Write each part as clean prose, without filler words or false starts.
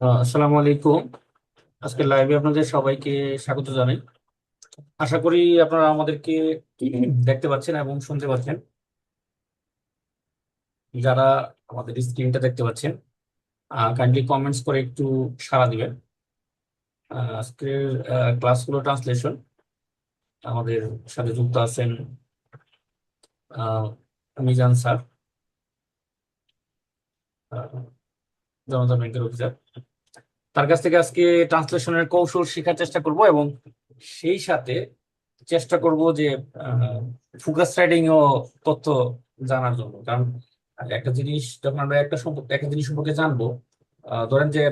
আসসালামু আলাইকুম। আজকে লাইভে আপনাদের সবাইকে স্বাগত জানাই। আশা করি আপনারা আমাদেরকে দেখতে পাচ্ছেন এবং শুনতে পাচ্ছেন। যারা আমাদের স্ক্রিনটা দেখতে পাচ্ছেন, কাইন্ডলি কমেন্টস করে একটু সাড়া দিবেন। আজকের ক্লাসগুলো ট্রান্সলেশন, আমাদের সাথে যুক্ত আছেন আহ, মিজান স্যার, জনতা ব্যাংকের অফিসার। তার কাছ থেকে আজকে ট্রান্সলেশনের কৌশল শেখার চেষ্টা করব এবং সেই সাথে চেষ্টা করব যে ফোকাস রাইটিং ও তথ্য জানার জন্য। কারণ একটা জিনিস যখন আমরা একটা জিনিস সম্পর্কে জানবো, ধরেন যে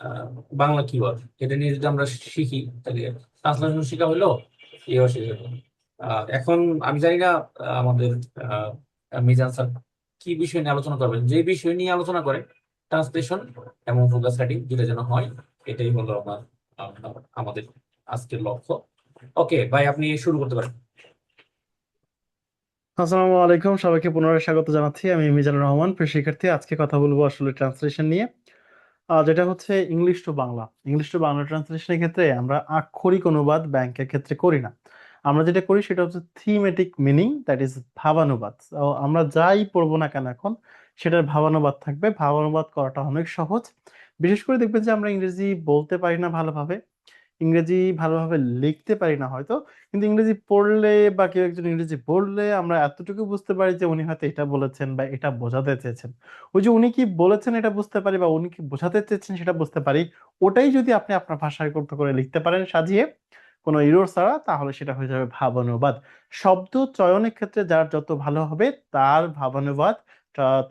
আহ, বাংলা কিওয়ার্ড, এটা নিয়ে যদি আমরা শিখি তাহলে ট্রান্সলেশন শেখা হলো, ইয়েও শেখা হলো। এখন আমি জানি না আমাদের মিজান স্যার কি বিষয় নিয়ে আলোচনা করবেন। যে বিষয় নিয়ে আলোচনা করে ট্রান্সলেশন এবং ফোকাস রাইটিং দুটো যেন হয়, এটাই হলো আমাদের আজকের লক্ষ্য। ওকে ভাই, আপনি শুরু করতে পারেন। আসসালামু আলাইকুম, সবাইকে পুনরায় স্বাগত জানাচ্ছি। আমি মিজানুর রহমান, প্রিয় শিক্ষার্থী। আজকে কথা বলবো আসলে ট্রান্সলেশন নিয়ে, যেটা হচ্ছে English to Bangla. English to Bangla ট্রান্সলেশনের ক্ষেত্রে আমরা আক্ষরিক অনুবাদ ব্যাংকের ক্ষেত্রে করি না। আমরা যেটা করি সেটা হচ্ছে থিমেটিক মিনিং, দ্যাট ইজ ভাবানুবাদ। আমরা যাই পড়বো না কেন এখন, সেটার ভাবানুবাদ থাকবে। ভাবানুবাদ করাটা অনেক সহজ। বিশেষ করে দেখবেন যে আমরা ইংরেজি বলতে পারি না ভালোভাবে, ইংরেজি ভালোভাবে লিখতে পারি না হয়তো, কিন্তু ইংরেজি পড়লে বা কেউ একজন ইংরেজি বললে আমরা এতটুকু বুঝতে পারি যে উনি হয়তো এটা বলেছেন বা এটা বোঝাতে চেয়েছেন। ওই যে উনি কি বলেছেন এটা বুঝতে পারি বা উনি কি বোঝাতে চেয়েছেন সেটা বুঝতে পারি। ওটাই যদি আপনি আপনার ভাষায় করতে করে লিখতে পারেন সাজিয়ে, কোনো ইরোর ছাড়া, তাহলে সেটা হয়ে যাবে ভাবানুবাদ। শব্দ চয়নের ক্ষেত্রে যার যত ভালো হবে, তার ভাবানুবাদ,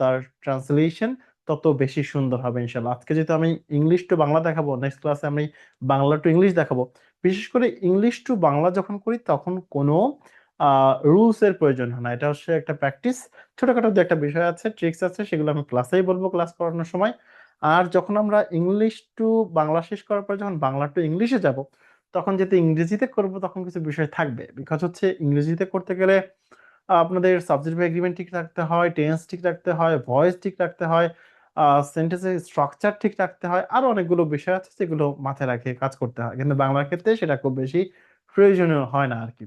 তার ট্রান্সলেশন তত বেশি সুন্দর হবে ইনশাল্লাহ। আজকে যেহেতু আমি ইংলিশ টু বাংলা দেখাবো, নেক্সট ক্লাসে আমি বাংলা টু ইংলিশ দেখাবো। বিশেষ করে ইংলিশ টু বাংলা যখন করি তখন কোনো রুলস এর প্রয়োজন হয় না। এটা হচ্ছে একটা প্র্যাকটিস। ছোটখাটো দু একটা বিষয় আছে, ট্রিক্স আছে, সেগুলো আমি ক্লাসেই বলবো, ক্লাস করানোর সময়। আর যখন আমরা ইংলিশ টু বাংলা শেষ করার পর যখন বাংলা টু ইংলিশে যাব, তখন যেহেতু ইংরেজিতে করব তখন কিছু বিষয় থাকবে। বিকজ হচ্ছে ইংরেজিতে করতে গেলে আপনাদের সাবজেক্ট এগ্রিমেন্ট ঠিক রাখতে হয়, টেন্স ঠিক রাখতে হয়, ভয়েস ঠিক রাখতে হয়, সেন্টেন্সের স্ট্রাকচার ঠিক রাখতে হয়, আরো অনেকগুলো বিষয় আছে যেগুলো মাথায় রাখে কাজ করতে হয়। কিন্তু বাংলার ক্ষেত্রে সেটা খুব বেশি প্রয়োজনীয় হয় না আর কি।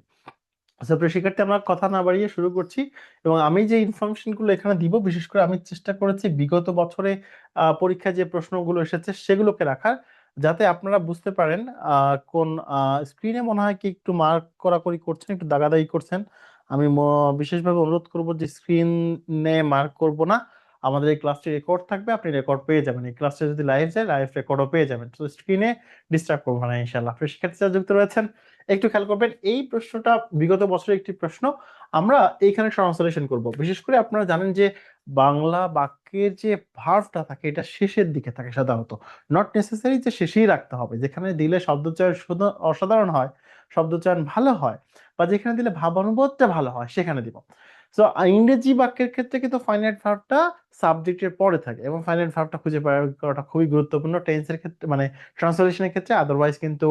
আচ্ছা প্রিয় শিক্ষার্থী, আমরা কথা না বাড়িয়ে শুরু করছি। এবং আমি যে ইনফরমেশন গুলো এখানে দিব, বিশেষ করে আমি চেষ্টা করেছি বিগত বছরে পরীক্ষায় যে প্রশ্নগুলো এসেছে সেগুলোকে রাখার, যাতে আপনারা বুঝতে পারেন কোন স্ক্রিনে মনে হয় কি একটু মার্ক করাকরি করছেন, একটু দাগাদাগি করছেন। আমি বিশেষভাবে অনুরোধ করব যে স্ক্রিনে মার্ক করব না। আমাদের এই ক্লাসটি রেকর্ড থাকবে, আপনি রেকর্ড পেয়ে যাবেন। এই ক্লাসটা যদি লাইভ যায়, লাইভ রেকর্ডও পেয়ে যাবেন। তো স্ক্রিনে ডিস্টার্ব করবো না ইনশাল্লাহ। প্রিয় শিক্ষার্থী যারা যুক্ত রয়েছেন, একটু খেয়াল করবেন, এই প্রশ্নটা বিগত বছরের একটি প্রশ্ন। আমরা এইখানে ট্রান্সলেশন করব। বিশেষ করে আপনারা জানেন যে বাংলা বাক্যের যে ভার্বটা থাকে এটা শেষের দিকে থাকে সাধারণত। নট নেসেসারি যে শেষেই রাখতে হবে। যেখানে দিলে শব্দচয়ন শুধু অসাধারণ হয়, শব্দচয়ন ভালো হয়, বা যেখানে দিলে ভাবানুবাদটা ভালো হয়, সেখানে দিব। তো ইংরেজি বাক্যের ক্ষেত্রে কিন্তু ফাইনাইট ভার্বটা সাবজেক্টের পরে থাকে, এবং ফাইনাইট ভার্বটা খুঁজে বের করাটা খুবই গুরুত্বপূর্ণ টেন্সের ক্ষেত্রে, মানে ট্রান্সলেশনের ক্ষেত্রে। আদারওয়াইজ কিন্তু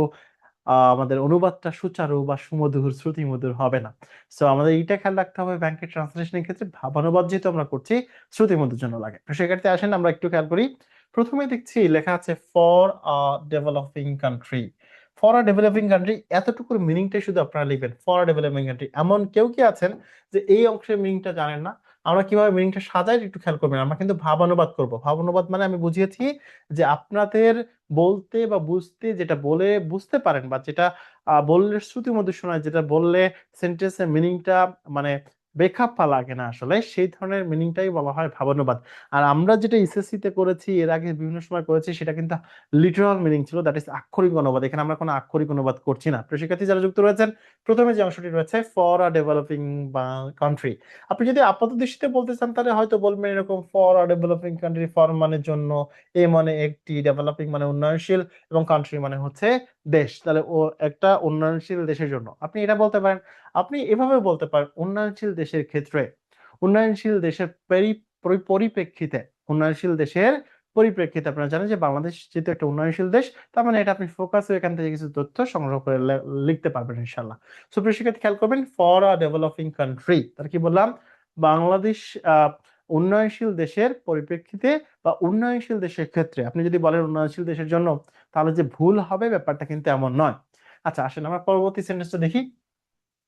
আমাদের অনুবাদটা সুচারু বা সুমধুর শ্রুতিমধুর হবে না। সো আমাদের এইটা খেয়াল রাখতে হবে ব্যাংকের ট্রান্সলেশনের ক্ষেত্রে, ভাবানুবাদ যেহেতু আমরা করছি, শ্রুতিমধুর জন্য লাগে। তো সেক্ষেত্রে আসেন আমরা একটু খেয়াল করি। প্রথমে দেখছি লেখা আছে for a developing country. For a developing country, এতটুকুর মিনিংটাই শুধু আপনারা লিখবেন, ফর আ ডেভেলপিং কান্ট্রি। এমন কেউ কি আছেন যে এই অংশের মিনিংটা জানেন না? আমরা কিভাবে মিনিংটা সাজাই একটু খেয়াল করবেন। আমরা কিন্তু ভাবানুবাদ করব। ভাবানুবাদ মানে আমি বুঝিয়েছি যে আপনাদের বলতে বা বুঝতে, যেটা বলে বুঝতে পারেন বা যেটা বললে শ্রুতি মধুর শোনায়, যেটা বললে সেন্টেন্সের মিনিংটা মানে বেখাপ্পা লাগে না, আসলে সেই ধরনের মিনিংটাই বলা হয় ভাবানুবাদ। আর আমরা যেটা এসএসসি তে করেছি, এর আগে বিভিন্ন সময় করেছি, সেটা কিন্তু লিটারাল মিনিং ছিল, দ্যাট ইজ আক্ষরিক অনুবাদ। এখানে আমরা কোনো আক্ষরিক অনুবাদ করছি না। প্রিয় শিক্ষার্থী যারা যুক্ত রয়েছেন, প্রথমে যে অংশটি রয়েছে ফর আ ডেভেলপিং কান্ট্রি, আপনি যদি আপাত দৃষ্টিতে বলতে চান তাহলে হয়তো বলবেন এরকম, for a developing country, for মানে জন্য, এ মানে একটি, ডেভেলপিং মানে উন্নয়নশীল, এবং কান্ট্রি মানে হচ্ছে দেশ। তাহলে ও একটা উন্নয়নশীল দেশের জন্য আপনি এটা বলতে পারেন। আপনি এভাবে বলতে পারেন, উন্নয়নশীল দেশের ক্ষেত্রে, উন্নয়নশীল দেশের পরিপ্রেক্ষিতে, উন্নয়নশীল দেশের পরিপ্রেক্ষিতে। আপনারা জানেন যে বাংলাদেশ যেহেতু একটা উন্নয়নশীল দেশ, তার মানে এটা আপনি ফোকাস এখান থেকে কিছু তথ্য সংগ্রহ করে লিখতে পারবেন ইনশাল্লাহ। সো প্রিয় শিক্ষার্থী খেয়াল করবেন, ফর আ ডেভেলপিং কান্ট্রি, তার কি বললাম, বাংলাদেশ উন্নয়নশীল দেশের পরিপ্রেক্ষিতে বা উন্নয়নশীল দেশের ক্ষেত্রে আপনি যদি বলেন উন্নয়নশীল দেশের জন্য, তাহলে যে ভুল হবে ব্যাপারটা কিন্তু এমন নয়। আচ্ছা আসেন আমরা পরবর্তী সেন্টেন্সটা দেখি।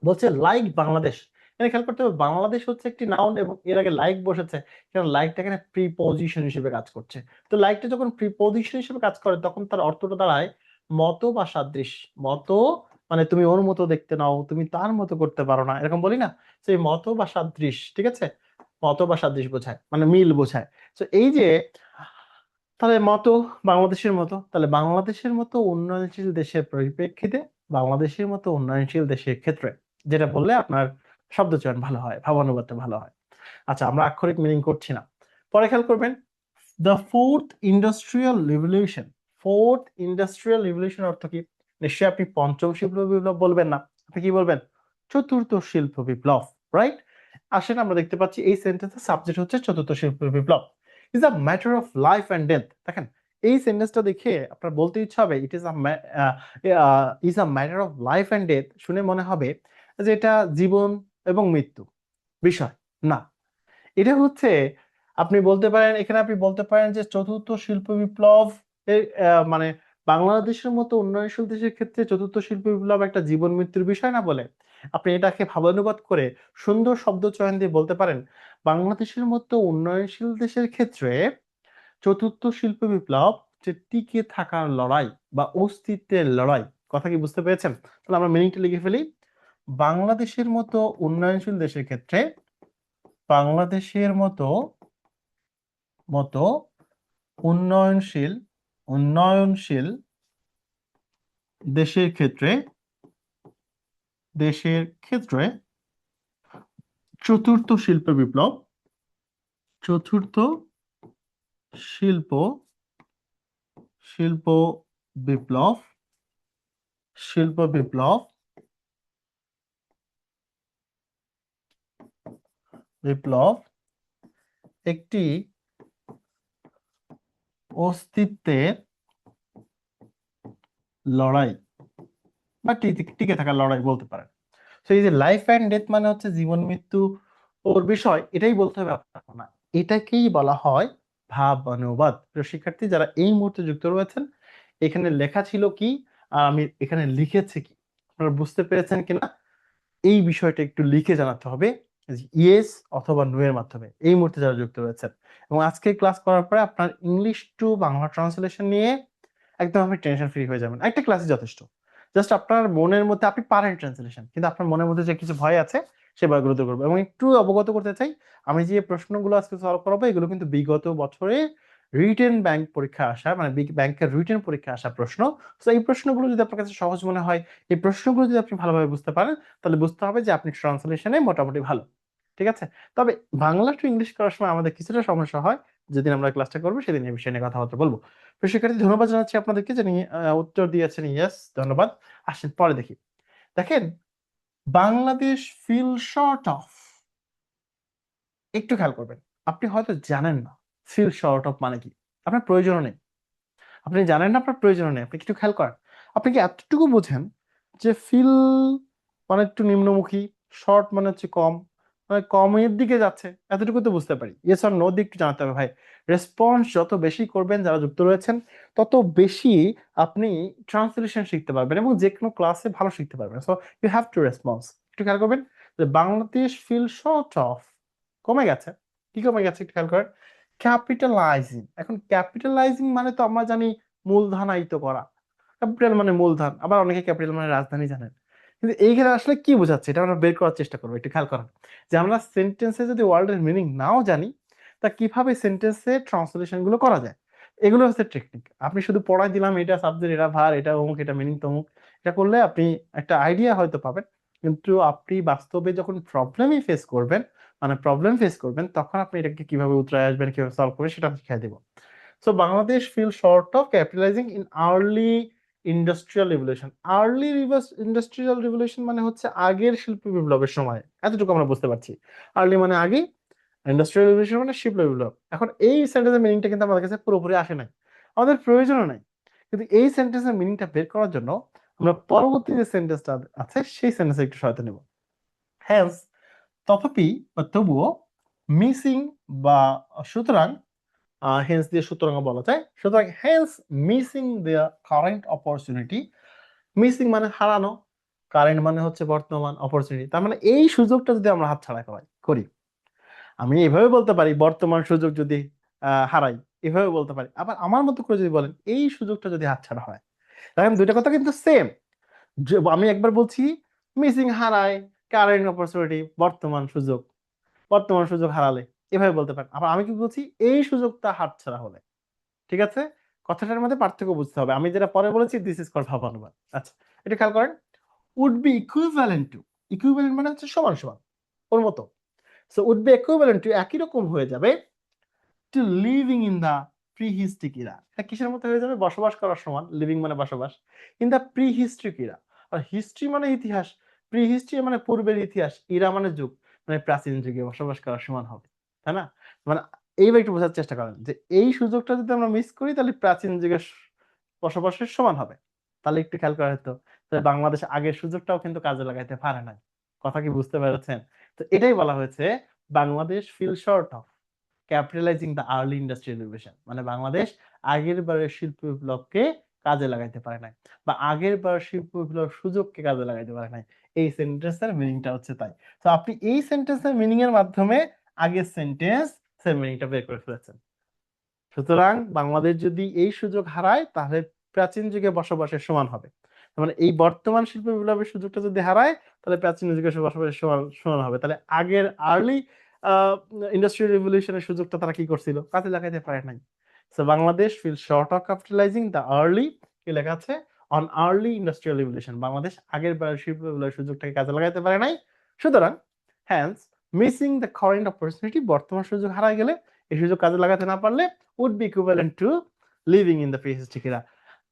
বলছে লাইক বাংলাদেশ। এখানে খেয়াল করতে হবে বাংলাদেশ হচ্ছে একটি নাউন এবং এর আগে লাইক বসেছে, কারণ লাইকটা এখানে প্রিপজিশন হিসেবে কাজ করছে। তো লাইকটা যখন প্রিপজিশন হিসেবে কাজ করে তখন তার অর্থটা দাঁড়ায় মতো বা সাদৃশ। মতো মানে তুমি ওর মতো দেখতে নাও, তুমি তার মতো করতে পারো না, এরকম বলি না, সেই মতো বা সাদৃশ, ঠিক আছে, মতো বা সাদৃশ বোঝায়, মানে মিল বোঝায়। তো এই যে তাহলে মতো বাংলাদেশের মতো, তাহলে বাংলাদেশের মতো উন্নয়নশীল দেশের পরিপ্রেক্ষিতে, বাংলাদেশের মতো উন্নয়নশীল দেশের ক্ষেত্রে, যেটা বললে আপনার শব্দচয়ন ভালো হয়, ভাবানুবাদটা ভালো হয়। আচ্ছা আমরা আক্ষরিক মিনিং করছি না। পরে খেয়াল করবেন the fourth industrial revolution. Fourth industrial revolution অর্থ কি? নিশ্চয়ই আপনি পঞ্চম শিল্প বিপ্লব বলবেন না, আপনি কি বলবেন? চতুর্থ শিল্প বিপ্লব, রাইট? আসেন আমরা দেখতে পাচ্ছি এই সেন্টেন্সের সাবজেক্ট হচ্ছে চতুর্থ শিল্প বিপ্লব। Is a matter of life and death. দেখেন এই সেন্টেন্সটা দেখে আপনার বলতে ইচ্ছা হবে it is a matter of life and death, শুনে মনে হবে যে এটা জীবন এবং মৃত্যু বিষয়। না, এটা হচ্ছে আপনি বলতে পারেন, এখানে আপনি বলতে পারেন যে চতুর্থ শিল্প বিপ্লব মানে বাংলাদেশের মতো উন্নয়নশীল দেশের ক্ষেত্রে চতুর্থ শিল্প বিপ্লব একটা জীবন মৃত্যুর বিষয় না বলে আপনি এটাকে ভাবানুবাদ করে সুন্দর শব্দ চয়ন দিয়ে বলতে পারেন বাংলাদেশের মতো উন্নয়নশীল দেশের ক্ষেত্রে চতুর্থ শিল্প বিপ্লব যে টিকে থাকার লড়াই বা অস্তিত্বের লড়াই। কথা কি বুঝতে পেরেছেন? তাহলে আমরা মিনিংটা লিখে ফেলি। বাংলাদেশের মতো উন্নয়নশীল দেশের ক্ষেত্রে, বাংলাদেশের মতো মতো উন্নয়নশীল উন্নয়নশীল দেশের ক্ষেত্রে, দেশের ক্ষেত্রে চতুর্থ শিল্প বিপ্লব, চতুর্থ শিল্প শিল্প বিপ্লব শিল্প বিপ্লব বিপ্লব একটি অস্তিত্বের লড়াই বা টিকে থাকার লড়াই বলতে পারেন। তো এই যে লাইফ অ্যান্ড ডেথ মানে হচ্ছে জীবন মৃত্যু ওর বিষয়, এটাই বলতে হবে আপনার না, এটাকেই বলা হয় ভাব অনুবাদ। প্রিয় শিক্ষার্থী যারা এই মুহূর্তে যুক্ত রয়েছেন, এখানে লেখা ছিল কি আর আমি এখানে লিখেছি কি, আপনারা বুঝতে পেরেছেন কিনা এই বিষয়টা একটু লিখে জানাতে হবে ইয়েস অথবা নো এর মাধ্যমে এই মুহূর্তে যারা যুক্ত রয়েছেন। এবং আজকে ক্লাস করার পরে আপনার ইংলিশ টু বাংলা ট্রান্সলেশন নিয়ে একদম আপনি টেনশন ফ্রি হয়ে যাবেন, একটা ক্লাসই যথেষ্ট। জাস্ট আপনার মনের মধ্যে আপনি পারেন ট্রান্সলেশন, কিন্তু আপনার মনের মধ্যে যে কিছু ভয় আছে সে ভয়গুলো দূর করবো। এবং একটু অবগত করতে চাই, আমি যে প্রশ্নগুলো আজকে সলভ করাবো এগুলো কিন্তু বিগত বছরে রিটেন ব্যাংক পরীক্ষা আসা, মানে ব্যাংকের রিটেন পরীক্ষা আসা প্রশ্ন। তো এই প্রশ্নগুলো যদি আপনার কাছে সহজ মনে হয়, এই প্রশ্নগুলো যদি আপনি ভালোভাবে বুঝতে পারেন, তাহলে বুঝতে হবে যে আপনি ট্রান্সলেশনে মোটামুটি ভালো, ঠিক আছে? তবে বাংলা টু ইংলিশ করার সময় আমাদের কিছুটা সমস্যা হয়, যেদিন আমরা ক্লাসটা করবো সেদিন এই বিষয় নিয়ে কথাবার্তা বলবো। প্রিয় শিক্ষার্থী ধন্যবাদ জানাচ্ছি আপনাদেরকে যিনি উত্তর দিয়েছেন ইয়েস, ধন্যবাদ। আসেন পরে দেখি। দেখেন বাংলাদেশ ফিল শর্ট অফ, একটু খেয়াল করবেন, আপনি হয়তো জানেন না ফিল শর্ট অফ মানে কি, আপনার প্রয়োজন নেই, আপনি জানেন না, আপনার প্রয়োজন নেই, আপনি একটু খেয়াল করেন। আপনি কি এতটুকু বোঝেন যে ফিল মানে একটু নিম্নমুখী, শর্ট মানে হচ্ছে কম, মানে কমের দিকে যাচ্ছে, এতটুকু তো বুঝতে পারি। ইয়েস আর নো দিক একটু জানাতে হবে ভাই। রেসপন্স যত বেশি করবেন যারা যুক্ত রয়েছেন, তত বেশি আপনি ট্রান্সলেশন শিখতে পারবেন এবং যে কোনো ক্লাসে ভালো শিখতে পারবেন। So you have to response. একটু খেয়াল করবেন যে বাংলাদেশ ফিল শর্ট অফ কমে গেছে। কি কমে গেছে একটু খেয়াল করেন? ক্যাপিটালাইজিং। এখন ক্যাপিটালাইজিং মানে তো আমরা জানি মূলধনায়িত করা, ক্যাপিটাল মানে মূলধন, আবার অনেকে ক্যাপিটাল মানে রাজধানী জানেন। কিন্তু এইখানে আসলে কি বোঝাচ্ছে এটা আমরা বের করার চেষ্টা করবো, একটু খেয়াল করেন যে আমরা সেন্টেন্সে যদি ওয়ার্ডের মিনিং নাও জানি, তা কিভাবে সেন্টেন্সে ট্রান্সলেশন গুলো করা যায়, এগুলো হচ্ছে টেকনিক। আপনি শুধু পড়াই দিলাম এটা সাবজেক্ট, এটা ভার, এটা অমুক, এটা মিনিং তমুক, এটা করলে আপনি একটা আইডিয়া হয়তো পাবেন, কিন্তু আপনি বাস্তবে যখন প্রবলেমই ফেস করবেন, মানে প্রবলেম ফেস করবেন, তখন আপনি এটাকে কিভাবে উতরায় আসবেন, কিভাবে সলভ করবেন সেটা শিখিয়ে দেবো। So Bangladesh feel short of capitalizing in early industrial revolution. Early industrial revolution মানে হচ্ছে আগের শিল্প বিপ্লবের সময়, এতটুকু আমরা বুঝতে পারছি। আর্লি মানে আগে, ইন্ডাস্ট্রিয়াল রিভলিউশন মানে শিল্প বিপ্লব। এখন এই সেন্টেন্সের মিনিংটা কিন্তু আমাদের কাছে পুরোপুরি আসে নাই, আমাদের প্রয়োজনও নাই, কিন্তু এই সেন্টেন্সের মিনিংটা বের করার জন্য আমরা পরবর্তী যে সেন্টেন্সটা আছে সেই সেন্টেন্সে একটু সহায়তা নেব। হ্যান্স তথাপি বা তবুও মিসিং বা সুতরাং হেন্স দিয়ে সুতরাং বলা যায়, সুতরাং hence missing the current opportunity, missing মানে হারানো, কারেন্ট মানে হচ্ছে বর্তমান, অপরচুনিটি তার মানে এই সুযোগটা যদি আমরা হাতছাড়া করি, আমি এভাবে বলতে পারি বর্তমান সুযোগ যদি হারাই, এভাবে বলতে পারি। আবার আমার মতো করে যদি বলেন এই সুযোগটা যদি হাতছাড়া হয়, দেখেন দুইটা কথা কিন্তু সেম। আমি একবার বলছি মিসিং হারায়, কারেন্ট অপরচুনিটি বর্তমান সুযোগ, বর্তমান সুযোগ হারালে, এভাবে বলতে পারেন। আবার আমি কি বলছি এই সুযোগটা হাতছাড়া হলে, ঠিক আছে, কথাটার মধ্যে পার্থক্য বুঝতে হবে। আমি যেটা পরে বলেছি দিস ইজ কল্ড ভাবানুবাদ। আচ্ছা, এটা খেয়াল করেন, would be equivalent to, equivalent মানে হচ্ছে সমান সমান, ওর মতো। So would be equivalent to একই রকম হয়ে যাবে to living in the prehistoric era. এটা কিসের মতো হয়ে যাবে? বসবাস করার সমান, লিভিং মানে বসবাস, ইন দা প্রিহিস্ট্রিক ইরা। আর হিস্ট্রি মানে ইতিহাস, প্রিহিস্ট্রি মানে পূর্বের ইতিহাস, ইরা মানে যুগ, মানে প্রাচীন যুগে বসবাস করার সমান হবে, তাই না? মানে এইবার একটু বোঝার চেষ্টা করেন যে এই সুযোগটা যদি আমরা মিস করি তাহলে প্রাচীন যুগের বসবাসের সমান হবে। তাহলে একটু খেয়াল করা হতো, তাহলে বাংলাদেশ আগের সুযোগটাও কিন্তু কাজে লাগাইতে পারে নাই। কথা কি বুঝতে পেরেছেন? তো এটাই বলা হয়েছে Bangladesh feel short of capitalizing the early industrial revolution, মানে বাংলাদেশ আগের বারের শিল্প বিপ্লবকে কাজে লাগাইতে পারে নাই, বা আগের বার শিল্প বিপ্লব সুযোগকে কাজে লাগাইতে পারে নাই। এই সেন্টেন্সের মিনিংটা হচ্ছে তাই। তো আপনি এই সেন্টেন্সের মিনিং এর মাধ্যমে আগের সেন্টেন্স এর মিনিংটা বের করে ফেলেছেন। সুতরাং বাংলাদেশ যদি এই সুযোগ হারায় তাহলে প্রাচীন যুগে বসবাসের সমান হবে। মানে এই বর্তমান শিল্প বিপ্লবের সুযোগটা যদি হারায় তাহলে প্রাচীন যুগে বসবাসের সমান সমান হবে। তাহলে আগের আর্লি ইন্ডাস্ট্রিয়াল রিভলিউশনের সুযোগটা তারা কি করছিল? কাজে লাগাইতে পারে নাই। So Bangladesh feel short of capitalizing the early, কি লেখা আছে, on early industrial revolution, Bangladesh আগের বার শিল্প বিপ্লবের সুযোগটাকে কাজে লাগাইতে পারে নাই। সুতরাং hence missing the current opportunity, বর্তমান সুযোগ হারায় গেলে, এই সুযোগ কাজে লাগাতে না পারলে would be equivalent to living in the prehistoric era,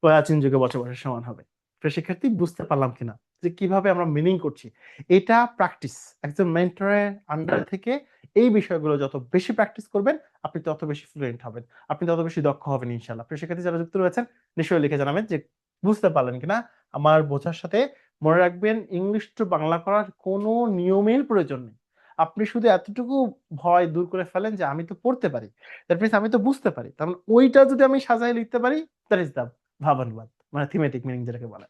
প্রাচীন যুগে বসবাসের সমান হবে। প্রিয় শিক্ষার্থী, বুঝতে পারলাম কিনা যে কিভাবে আমরা মিনিং করছি? এটা প্র্যাকটিস, একজন মেন্টরের আন্ডার থেকে এই বিষয়গুলো যত বেশি প্র্যাকটিস করবেন আপনি তত বেশি ফ্লুয়েন্ট হবেন, আপনি তত বেশি দক্ষ হবেন ইনশাআল্লাহ। প্রিয় শিক্ষার্থী যারা যুক্ত রয়েছেন নিশ্চয়ই লিখে জানাবেন যে বুঝতে পারলেন কিনা আমার বোঝার সাথে। মনে রাখবেন ইংলিশ টু বাংলা করার কোনো নিয়মের প্রয়োজন নেই। আপনি শুধু এতটুকু ভয় দূর করে ফেলেন যে আমি তো পড়তে পারি, দ্যাট মিন্স আমি তো বুঝতে পারি, তার মানে ওইটা যদি আমি সাজায় লিখতে পারি দ্যাট ইজ দ্য ভাবানুবাদ, মানে থিমেটিক মিনিং যেটাকে বলে।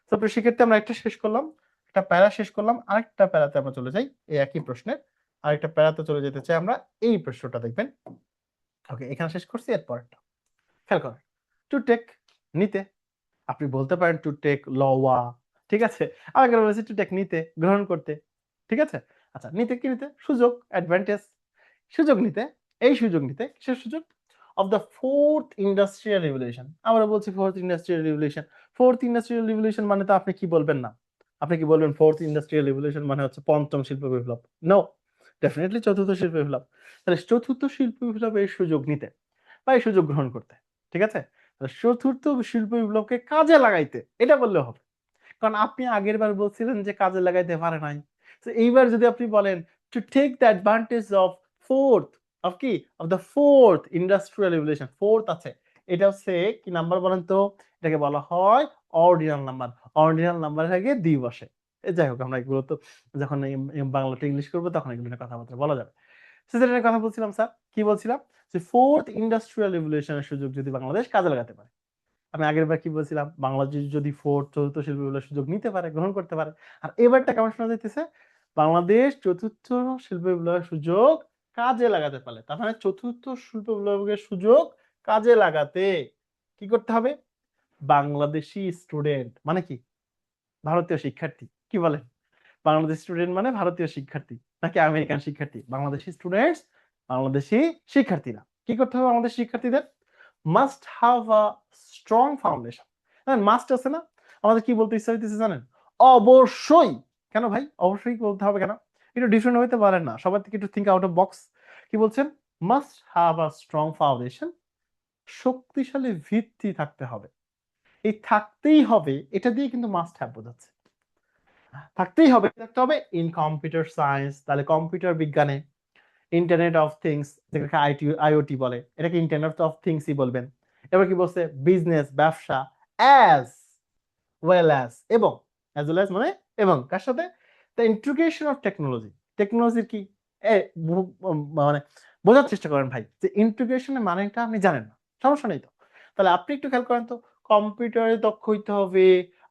তো সেক্ষেত্রে আমরা একটা শেষ করলাম, একটা প্যারা শেষ করলাম, আরেকটা প্যারাতে আমরা চলে যাই এই একই প্রশ্নের আরেকটা প্যারাতে চলে যেতে চাই আমরা। এই প্রশ্নটা দেখবেন, ওকে এখানে শেষ করছি, এরপরটা খেয়াল করেন। টু টেক, নিতে, আপনি বলতে পারেন টু টেক লওয়া, ঠিক আছে, আগে বলেছি টু টেক, নিতে, গ্রহণ করতে, ঠিক আছে। আচ্ছা, নিতে কি নিতে? সুযোগ, অ্যাডভান্টেজ, সুযোগ নিতে, এই সুযোগ নিতে, কিসের সুযোগ? Of the fourth industrial revolution. আমরা বলছি fourth industrial revolution, fourth industrial revolution মানে তো আপনি কি বলবেন না, আপনি কি বলবেন ফোর্থ ইন্ডাস্ট্রিয়াল রিভলিউশন মানে হচ্ছে পঞ্চম শিল্প বিপ্লব? নো, ডেফিনেটলি চতুর্থ শিল্প বিপ্লব। তাহলে চতুর্থ শিল্প বিপ্লবের সুযোগ নিতে বা এই সুযোগ গ্রহণ করতে, ঠিক আছে। চতুর্থ শিল্প বিপ্লবকে কাজে লাগাইতে, এটা বললে হবে, কারণ আপনি আগের বার বলছিলেন যে কাজে লাগাইতে পারে নাই। তো এইবার যদি আপনি বলেন to take the advantage of fourth, of কি, of the fourth industrial revolution, fourth আছে, এটা হচ্ছে কি নাম্বার বলেন তো? এটাকে বলা হয় অর্ডিনাল নাম্বার, অর্ডিনাল নাম্বারের আগে দি বসে। যাই হোক, আমরা এগুলো তো যখন বাংলাতে ইংলিশ করবো তখন এগুলো নিয়ে কথাবার্তা বলা যাবে। সেটার কথা বলছিলাম স্যার, কি বলছিলাম, যে ফোর্থ ইন্ডাস্ট্রিয়াল রিভলিউশনের সুযোগ যদি বাংলাদেশ কাজে লাগাতে পারে। আমি আগের বার কি বলছিলাম, বাংলাদেশ যদি ফোর্থ চতুর্থ শিল্প বিপ্লবের সুযোগ নিতে পারে, গ্রহণ করতে পারে। আর এবারটা কেমন শোনা যাইতেছে, বাংলাদেশ চতুর্থ শিল্প বিপ্লবের সুযোগ কাজে লাগাতে পারে। তার মানে চতুর্থ শিল্প বিপ্লবের সুযোগ কাজে লাগাতে কি করতে হবে? বাংলাদেশি স্টুডেন্ট মানে কি? ভারতীয় শিক্ষার্থী, কি বলেন? বাংলাদেশ স্টুডেন্ট মানে ভারতীয় শিক্ষার্থী নাকি আমেরিকান শিক্ষার্থী? বাংলাদেশি স্টুডেন্টস, বাংলাদেশি শিক্ষার্থীরা কি করতে হবে? আমাদের শিক্ষার্থীদের must have a strong foundation. Must আছে না, আমাদের কি বলতে ইচ্ছা হইতেছে জানেন? অবশ্যই। কেন ভাই অবশ্যই বলতে হবে কেন? একটু ডিফারেন্ট হইতে পারেন না? সবার থেকে একটু থিঙ্ক আউট অফ বক্স। কি বলছেন? Must have a strong foundation, শক্তিশালী ভিত্তি থাকতে হবে। এই থাকতেই হবে এটা দিয়ে কিন্তু মাস্ট হ্যাভ বোঝাচ্ছে, থাকতেই হবে, থাকতে হবে ইন কম্পিউটার সায়েন্স, তাহলে কম্পিউটার বিজ্ঞানে, ইন্টারনেট অফ থিংস যেটাকে আইওটি বলে, এটাকে ইন্টারনেট অফ থিংসই বলবেন। এবার কি বলছে? বিজনেস, ব্যবসা, অ্যাজ ওয়েল অ্যাজ, এবং অ্যাজ ওয়েল অ্যাজ মানে এবং কার সাথে? দ্য ইন্টিগ্রেশন অফ টেকনোলজি, টেকনোলজির কি এ মানে বোঝার চেষ্টা করেন ভাই যে ইন্টিগ্রেশনের মানেটা আপনি জানেন না, সমস্যা নেই তো। তাহলে আপনি একটু খেয়াল করেন তো, কম্পিউটারে দক্ষ হইতে হবে,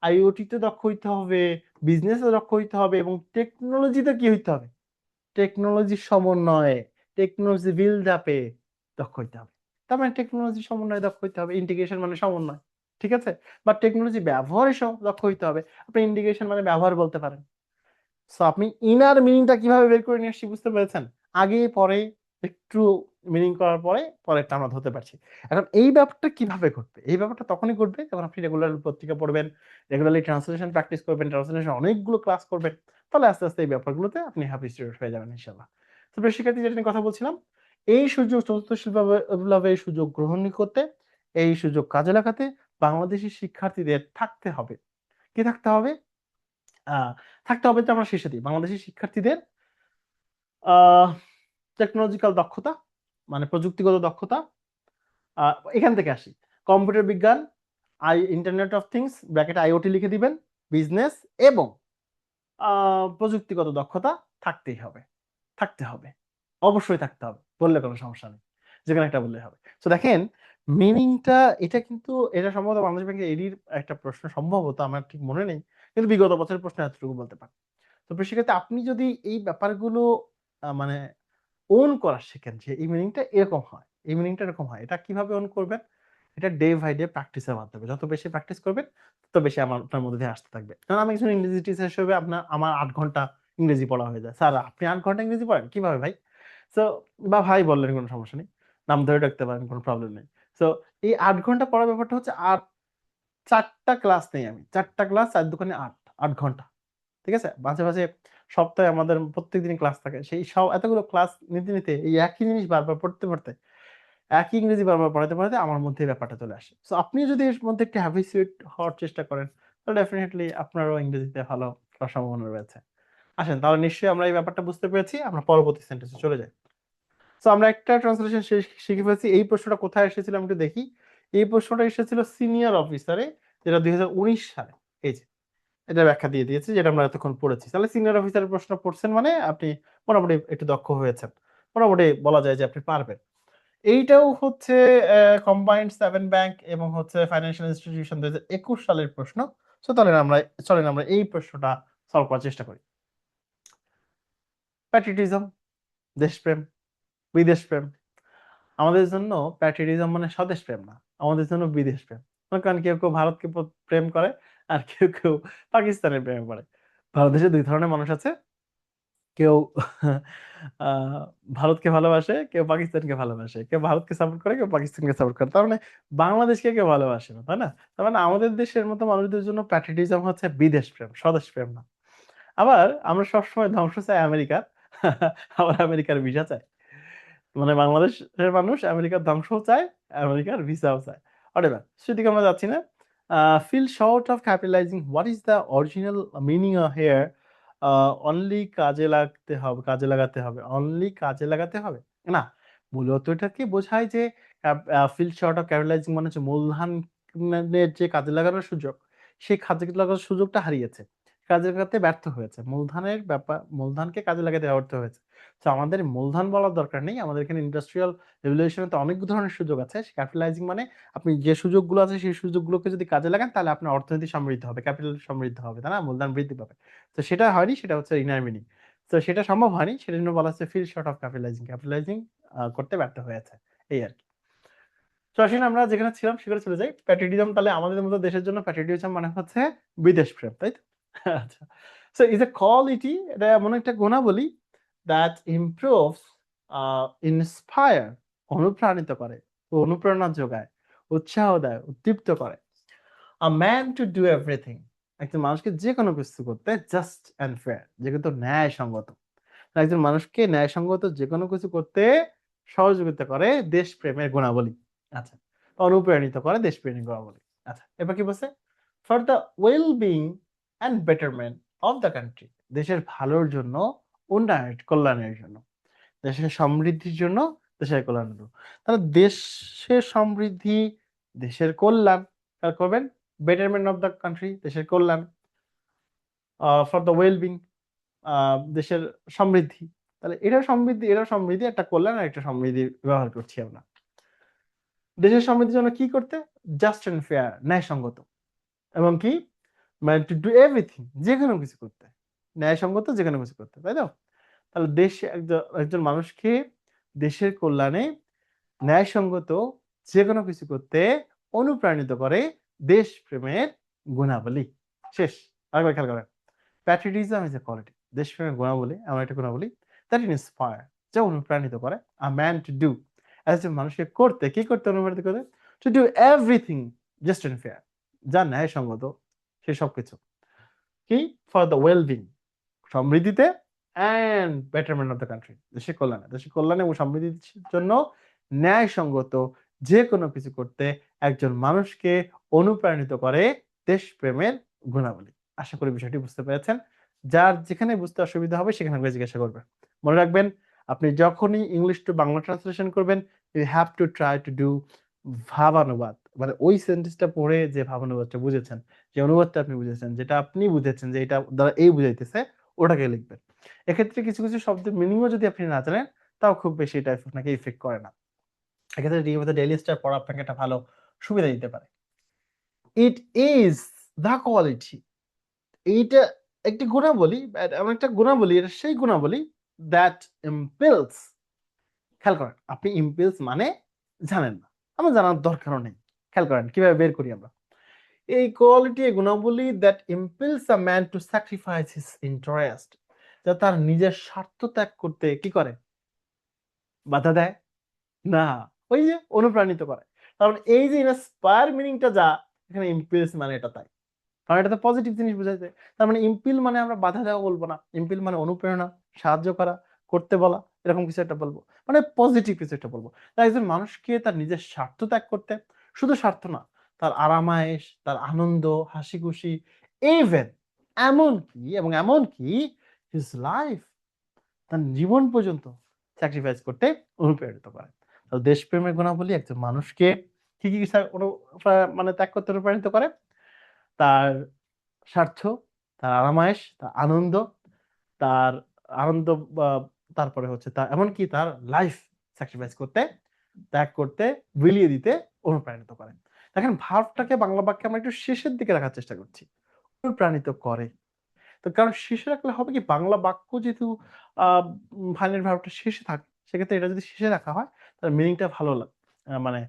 আইওটি তে দক্ষ হইতে হবে, বিজনেসে দক্ষ হইতে হবে, এবং টেকনোলজিতে কি হইতে হবে, টেকনোলজির সমন্বয়ে, টেকনোলজি বিল্ড আপে দক্ষ হইতে হবে। তার মানে টেকনোলজি সমন্বয়ে দক্ষ হইতে হবে, ইন্টিগ্রেশন মানে সমন্বয়, ঠিক আছে? বা টেকনোলজি ব্যবহারে দক্ষ হইতে হবে, আপনি ইন্টিগ্রেশন মানে ব্যবহার বলতে পারেন। সো আপনি ইনার মিনিংটা কিভাবে বের করে নিয়ে আসছি বুঝতে পেরেছেন? আগে পরে একটু মিনিং করার পরে পরেরটা আমরা ধরতে পারছি। এখন এই ব্যাপারটা কিভাবে ঘটবে, এই ব্যাপারটা তখনই ঘটবে যখন আপনি রেগুলার পত্রিকা পড়বেন, রেগুলারলি ট্রান্সলেশন প্র্যাকটিস করবেন, ট্রান্সলেশন অনেকগুলো ক্লাস করবেন, তাহলে আস্তে আস্তে এই ব্যাপারগুলোতে আপনি হ্যাপি স্টুডেন্ট হয়ে যাবেন ইনশাল্লাহ। তো প্রিয় শিক্ষার্থী, যেটা নিয়ে কথা বলছিলাম, এই সুযোগ, চতুর্থ শিল্প বিপ্লবে এই সুযোগ গ্রহণ করতে, এই সুযোগ কাজে লাগাতে বাংলাদেশি শিক্ষার্থীদের থাকতে হবে, কি থাকতে হবে? আহ থাকতে হবে তো আমরা শেষে দিই, বাংলাদেশি শিক্ষার্থীদের আহ টেকনোলজিক্যাল দক্ষতা, মানে প্রযুক্তিগত দক্ষতা, এখান থেকে আসি। কম্পিউটার বিজ্ঞান, internet of things bracket IoT লিখে দিবেন, বিজনেস এবং প্রযুক্তিগত দক্ষতা থাকতেই হবে, থাকতে হবে, অবশ্যই থাকতে হবে, বললে কোনো সমস্যা নেই, যেখানে একটা বললে হবে। তো দেখেন মিনিংটা, এটা কিন্তু এটা সম্ভবত বাংলাদেশ ব্যাংকের এডির একটা প্রশ্ন, সম্ভবত, আমার ঠিক মনে নেই, কিন্তু বিগত বছরের প্রশ্ন এতটুকু বলতে পারি। তো সেক্ষেত্রে আপনি যদি এই ব্যাপারগুলো মানে ওন করা শেখেন যে এই মিনিংটা এরকম হয়, এই মিনিংটা এরকম হয়, এটা কিভাবে ওন করবেন? এটা ডে বাই ডে প্র্যাকটিসের মাধ্যমে, যত বেশি প্র্যাকটিস করবেন তত বেশি আপনার মধ্যে দিয়ে আসতে থাকবে। কারণ আমি একজন ইংরেজি টিচার হিসেবে আমার 8 ঘন্টা ইংরেজি পড়া হয়ে যায়। স্যার আপনি 8 ঘন্টা ইংরেজি পড়েন কিভাবে ভাই? সো বা ভাই বললেন, কোনো সমস্যা নেই, নাম ধরে ডাকতে পারেন, কোনো প্রবলেম নেই। সো এই 8 ঘন্টা পড়ার ব্যাপারটা হচ্ছে, আর 4টা ক্লাস নেই আমি, 4টা ক্লাস 4 দোকানে 8 ঘন্টা, ঠিক আছে? মাঝে মাঝে সপ্তাহে আমাদের প্রত্যেকদিন ক্লাস থাকে, সেই সব এতগুলো ক্লাস নিতে নিতে এই একই জিনিস বারবার পড়তে পড়তে, একই ইংরেজি বারবার পড়াতে পড়াতে আমার মধ্যে এই ব্যাপারটা চলে আসে। সো আপনি যদি এর মধ্যে একটু হ্যাবিচুয়েট হওয়ার চেষ্টা করেন, তাহলে ডেফিনেটলি আপনারও ইংরেজিতে ভালো করার সম্ভাবনা রয়েছে। আসেন তাহলে, নিশ্চয়ই আমরা এই ব্যাপারটা বুঝতে পেরেছি, আমরা পরবর্তী সেন্টেন্সে চলে যাই। সো আমরা একটা ট্রান্সলেশন শিখে ফেলছি। এই প্রশ্নটা কোথায় এসেছিল আমি একটু দেখি। এই প্রশ্নটা এসেছিল সিনিয়র অফিসারে, যেটা 2019 সালে। এই যে এটা ব্যাখ্যা দিয়ে দিয়েছি, যেটা আমরা এতক্ষণ পড়েছি। তাহলে সিনিয়র অফিসারের প্রশ্ন পড়ছেন মানে আপনি মোটামুটি একটু দক্ষ হয়েছেন, মোটামুটি বলা যায় যে আপনি পারবেন। এইটাও হচ্ছে কম্বাইন্ড 7 ব্যাংক এবং হচ্ছে ফাইন্যান্সিয়াল ইনস্টিটিউশন 2021 সালের প্রশ্ন। সো তাহলে চলেন আমরা এই প্রশ্নটা সলভ করার চেষ্টা করি। প্যাট্রিয়টিজম, দেশপ্রেম, বিদেশপ্রেম। আমাদের জন্য প্যাট্রিয়টিজম মানে স্বদেশ প্রেম না, আমাদের জন্য বিদেশ প্রেম। মনে করেন কেউ কেউ ভারতকে প্রেম করে, আর কেউ কেউ পাকিস্তানের প্রেমে পড়ে। ভারতদেশে 2 ধরনের মানুষ আছে, কেউ আহ ভারতকে ভালোবাসে, কেউ পাকিস্তানকে ভালোবাসে, কেউ ভারতকে সাপোর্ট করে, কেউ পাকিস্তানকে সাপোর্ট করে, তার মানে বাংলাদেশকে কেউ ভালোবাসে না, তাই না? তার মানে আমাদের দেশের মতো মানুষদের জন্য প্যাট্রিয়টিজম হচ্ছে বিদেশ প্রেম, স্বদেশ প্রেম না। আবার আমরা সবসময় ধ্বংস চাই আমেরিকার, আবার আমেরিকার ভিসা চাই। মানে বাংলাদেশের মানুষ আমেরিকার ধ্বংসও চায়, আমেরিকার ভিসাও চায়। অনেবার সেদিকে আমরা যাচ্ছি না। Feel short of capitalizing what is the original meaning here? Only কাজে লাগতে হবে, কাজে লাগাতে হবে, অনলি কাজে লাগাতে হবে না, মূলত এটাকে বোঝায় যে ফিল শর্ট অফ ক্যাপিটালাইজিং মানে হচ্ছে মূলধনের যে কাজে লাগানোর সুযোগ, সেই কাজে লাগানোর সুযোগটা হারিয়েছে, কাজে লাগাতে ব্যর্থ হয়েছে, মূলধনের ব্যাপার, মূলধনকে কাজে লাগাতে ব্যর্থ হয়েছে। তো আমাদের মূলধন বলার দরকার নেই, আমাদের এখানে ইন্ডাস্ট্রিয়াল রেভলিউশনে তো অনেক ধরনের সুযোগ আছে। ক্যাপিটালাইজিং মানে আপনি যে সুযোগগুলো আছে সেই সুযোগগুলোকে যদি কাজে লাগান, তাহলে আপনার অর্থনীতি সমৃদ্ধ হবে, ক্যাপিটাল সমৃদ্ধ হবে, তাই না? মূলধন বৃদ্ধি পাবে। তো সেটা হয়নি, সেটা হচ্ছে ইনার মিনিং। তো সেটা সম্ভব হয়নি, সেটা জন্য বলা হচ্ছে ফিল শর্ট অফ ক্যাপিটালাইজিং, ক্যাপিটালাইজিং করতে ব্যর্থ হয়েছে, এই আর কি। তো আসলে আমরা যেখানে ছিলাম সেখানে চলে যাই। প্যাট্রিয়টিজম, তাহলে আমাদের মতো দেশের জন্য প্যাট্রিয়টিজম মানে হচ্ছে বিদেশ প্রেম, তাই তো? আচ্ছা, সো ইজ এ কোয়ালিটি, এটা এমন একটা গুণাবলী দ্যাট ইমপ্রুভস, ইন্সপায়ার, অনুপ্রাণিত করে, অনুপ্রেরণা যোগায়, উৎসাহ দেয়, উদ্দীপ্ত করে। আ ম্যান টু ডু এভরিথিং, একজন মানুষকে যে কোনো কিছু করতে, জাস্ট অ্যান্ড ফেয়ার, যে কিন্তু ন্যায়সঙ্গত। একজন মানুষকে ন্যায়সঙ্গত যে কোনো কিছু করতে সহযোগিতা করে দেশপ্রেমের গুণাবলী। আচ্ছা, অনুপ্রাণিত করে দেশপ্রেমের গুণাবলী। আচ্ছা, এবার কি বলছে? For the well being and betterment of the country, দেশের ভালোর জন্য, উন্নয়ন কল্যাণের জন্য, দেশের সমৃদ্ধির জন্য, দেশের কল্যাণের জন্য। তাহলে দেশের সমৃদ্ধি, দেশের কল্যাণ খেয়াল করবেন, বেটারমেন্ট অফ দ্য কান্ট্রি দেশের কল্যাণ, ফর দ্য ওয়েল বিং দেশের সমৃদ্ধি, তাহলে এটা সমৃদ্ধি, এটা সমৃদ্ধি, একটা কল্যাণ আর একটা সমৃদ্ধি ব্যবহার করছি আমরা। দেশের সমৃদ্ধির জন্য কি করতে? জাস্ট এন্ড ফেয়ার, ন্যায়সঙ্গত, এবং কি মানে টু ডু এভরিথিং, যে কোনো কিছু করতে, ন্যায়সঙ্গত যে কোনো কিছু করতে, তাই তো? তাহলে দেশ একজন একজন মানুষকে দেশের কল্যাণে ন্যায়সঙ্গত যে কোনো কিছু করতে অনুপ্রাণিত করে দেশপ্রেমের গুণাবলী। শেষ। আরেকবার খেয়াল করেন, প্যাট্রিয়টিজম ইজ এ কোয়ালিটি, দেশপ্রেমের গুণাবলী এমন একটা গুণাবলী দ্যাট ইন্সপায়ার, যা অনুপ্রাণিত করে আ ম্যান টু ডু, একজন মানুষকে করতে, কি করতে অনুপ্রাণিত করে? To do everything just and fair, যা ন্যায়সঙ্গত সে সবকিছু, কি ফর দ্য ওয়েলবিং, সমৃদ্ধিতে and betterment of the country, দেশের কল্যাণে এবং সমৃদ্ধির জন্য ন্যায়সঙ্গত যে কোনো কিছু করতে একজন মানুষকে অনুপ্রাণিত করে দেশপ্রেমের গুণাবলী। আশা করি বিষয়টি বুঝতে পেরেছেন। যার যেখানে বুঝতে অসুবিধা হবে সেখানে আমাকে জিজ্ঞাসা করবেন। মনে রাখবেন, আপনি যখনই ইংলিশ টু বাংলা ট্রান্সলেশন করবেন, you have to try to do ভাবানুবাদ, মানে ওই সেন্টেন্সটা পড়ে যে ভাবানুবাদটা বুঝেছেন, যে অনুবাদটা আপনি বুঝেছেন, যেটা আপনি বুঝেছেন যে এটা দ্বারা এই বুঝাইতেছে, ওটাকে লিখবেন। এক্ষেত্রে কিছু কিছু শব্দের মিনিংও যদি আপনি না জানেন, তাও খুব বেশি এটা আপনাকে ইফেক্ট করে না। এক্ষেত্রে নিয়মিত ডেইলি স্টার পড়া আপনাকে একটা ভালো সুবিধা দিতে পারে। ইট ইজ দ্য কোয়ালিটি, এইটা একটি গুণাবলী, এমন একটা গুণাবলী, এটা সেই গুণাবলী দ্যাট ইম্পেলস, খেয়াল করেন, আপনি ইম্পেলস মানে জানেন না, আমার জানার দরকারও নেই। খেয়াল করেন কিভাবে বের করি আমরা। এই কোয়ালিটি, এই গুণাবলী that impels a man to sacrifice his interest, যা তার নিজের স্বার্থ ত্যাগ করতে কি করে? বাধা দেয় না, ওই যে অনুপ্রাণিত করে। তার মানে এই যে ইন্সপায়ার মিনিংটা যা এখানে, ইম্পেলস মানে এটা তাই, কারণ এটা তো পজিটিভ জিনিস বোঝাইছে। তার মানে ইম্পিল মানে আমরা বাধা দেওয়া বলবো না, ইম্পিল মানে অনুপ্রেরণা, সাহায্য করা, করতে বলা, এরকম কিছু একটা বলবো, মানে পজিটিভ কিছু একটা বলবো। তাই একজন মানুষকে তার নিজের স্বার্থ ত্যাগ করতে, শুধু স্বার্থ না, তার আরামায়েশ, তার আনন্দ, হাসি খুশি, ইভেন এমনকি এবং এমনকি হিজ লাইফ, তার জীবন পর্যন্ত স্যাক্রিফাইস করতে অনুপ্রাণিত করে। তো দেশপ্রেমের গুণাবলী একজন মানুষকে কি কি মানে ত্যাগ করতে অনুপ্রাণিত করে? তার স্বার্থ, তার আরামায়েশ, তার আনন্দ, তার আনন্দ বা তারপরে হচ্ছে তার এমনকি তার লাইফ স্যাক্রিফাইস করতে, ত্যাগ করতে, বিলিয়ে দিতে অনুপ্রাণিত করে। দেখেন ভার্বটাকে বাংলা বাক্যে আমরা একটু শেষের দিকে রাখার চেষ্টা করছি, অনুপ্রাণিত করে। তো কারণ শেষে রাখলে হবে কি, বাংলা বাক্য যেহেতু ফাইনাল ভার্বটা শেষে থাকে, সেক্ষেত্রে এটা যদি শেষে রাখা হয় তাহলে মিনিংটা ভালো মানে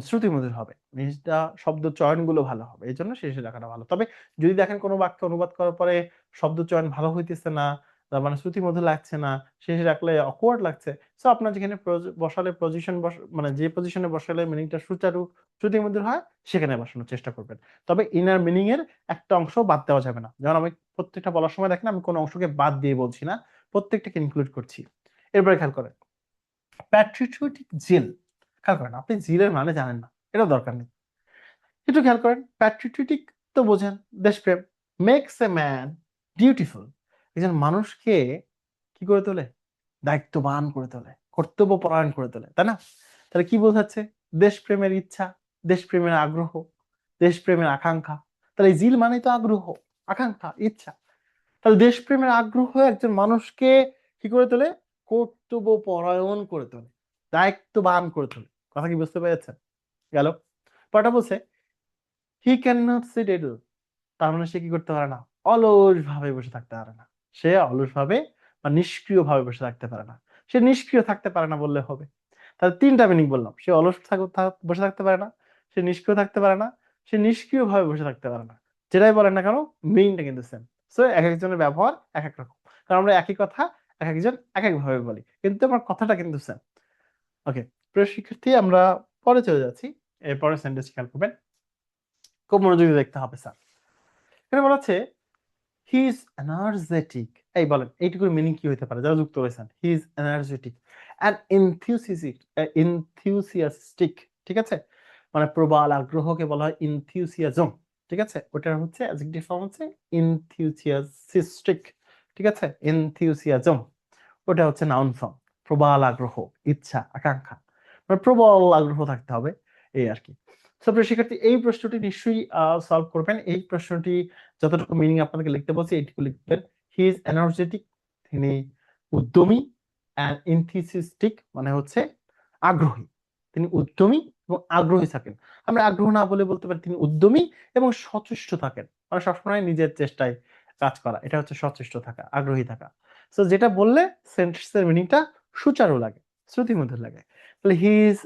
শ্রুতিমধুর হবে। জিনিসটা শব্দ চয়নগুলো ভালো হবে। এজন্য শেষে রাখাটা ভালো। তবে যদি দেখেন কোন বাক্য অনুবাদ করার পরে শব্দ চয়ন ভালো হইতেছে না, তার মানে শ্রুতিমধুর লাগছে না, শেষে রাখলে awkward লাগছে। সো আপনার যেখানে বসালে পজিশন মানে যে পজিশনে বসালে মিনিংটা সুচারু, শ্রুতিমধুর হয়, সেখানে বসানোর চেষ্টা করবেন। তবে ইনার মিনিং এর একটা অংশ বাদ দেওয়া যাবে না। যেমন আমি প্রত্যেকটা বলার সময় দেখেন আমি কোন অংশকে বাদ দিয়ে বলছি না, প্রত্যেকটাকে ইনক্লুড করছি। এরপরে খেয়াল করেন, প্যাট্রিয়টিক জিল, খেয়াল করেন, আপনি জিলের মানে জানেন না, এটা দরকার নেই। একটু খেয়াল করেন, প্যাট্রিয়টিক তো বোঝেন, দেশপ্রেম, মেক্স এ ম্যান ডিউটিফুল, একজন মানুষকে কি করে তোলে? দায়িত্ববান করে তোলে, কর্তব্যপরায়ণ করে তোলে, তাই না? তাহলে কি বোঝাচ্ছে? দেশপ্রেমের ইচ্ছা, দেশপ্রেমের আগ্রহ, দেশপ্রেমের আকাঙ্ক্ষা। তাহলে এই জিল মানেই তো আগ্রহ, আকাঙ্ক্ষা, ইচ্ছা। তাহলে দেশপ্রেমের আগ্রহ একজন মানুষকে কি করে তোলে? কর্তব্যপরায়ণ করে তোলে, দায়িত্ববান করে তোলে। কথা কি বুঝতে পেরেছেন? গেল। পরটা বলছে he can not seat idle, তার মানে সে কি করতে পারে না? অলস ভাবে বসে থাকতে পারে না। সে অলস ভাবে বা নিষ্ক্রিয় ভাবে বসে থাকতে পারে না। সে নিষ্ক্রিয় থাকতে পারে না বললে হবে। তাহলে তিনটা মিনিং বললাম, সে অলস বসে থাকতে পারে না, সে নিষ্ক্রিয় থাকতে পারে না, সে নিষ্ক্রিয় ভাবে বসে থাকতে পারে না। যেটাই বলেন না কেন, মিনিংটা কিন্তু সেম। সো এক একজনের ব্যবহার এক এক রকম, কারণ আমরা একই কথা এক একজন এক এক ভাবে বলি, কিন্তু আমার কথাটা কিন্তু সেম। ওকে, প্রিয় শিক্ষার্থী, আমরা পরে চলে যাচ্ছি। এরপরে সেন্টেন্স খেয়াল করবেন, খুব মনোযোগী দেখতে হবে স্যার। এখানে বলা আছে হি ইজ এনার্জেটিক। এই বলেন এইটুকুর মিনিং কি হতে পারে যারা যুক্ত রয়েছেন? হি ইজ এনার্জেটিক অ্যান্ড ইনথিউসিয়াস্টিক, ঠিক আছে? মানে প্রবল আগ্রহকে বলা হয় ইনথিউসিয়াজম, ঠিক আছে? ওটার হচ্ছে অ্যাডজেক্টিভ ফর্ম হচ্ছে ইনথিউসিয়াস্টিক, ঠিক আছে? ইনথিউসিয়াজম ওটা হচ্ছে নাউন ফর্ম। প্রবল আগ্রহ, ইচ্ছা, আকাঙ্ক্ষা, মানে প্রবল আগ্রহ থাকতে হবে, এই আর কি। সো প্রিয় শিক্ষার্থী, এই প্রশ্নটি নিশ্চয়ই সলভ করবেন। এই প্রশ্নটি যতটুকু মিনিং আপনাদেরকে লিখতে বলছি এইটুকু লিখবেন। হি ইজ এনার্জেটিক, তিনি উদ্যমী অ্যান্ড ইনথিউসিস্টিক মানে হচ্ছে আগ্রহী। তিনি উদ্যমী এবং আগ্রহী থাকেন। আমরা আগ্রহ না বলে বলতে পারি তিনি উদ্যমী এবং সচেষ্ট থাকেন, মানে সবসময় নিজের চেষ্টায় কাজ করা, এটা হচ্ছে সচেষ্ট থাকা, আগ্রহী থাকা। তো যেটা বললে সেন্টেন্সের মিনিংটা সুচারু লাগে, শ্রুতিমধুর লাগে। তাহলে হি ইজ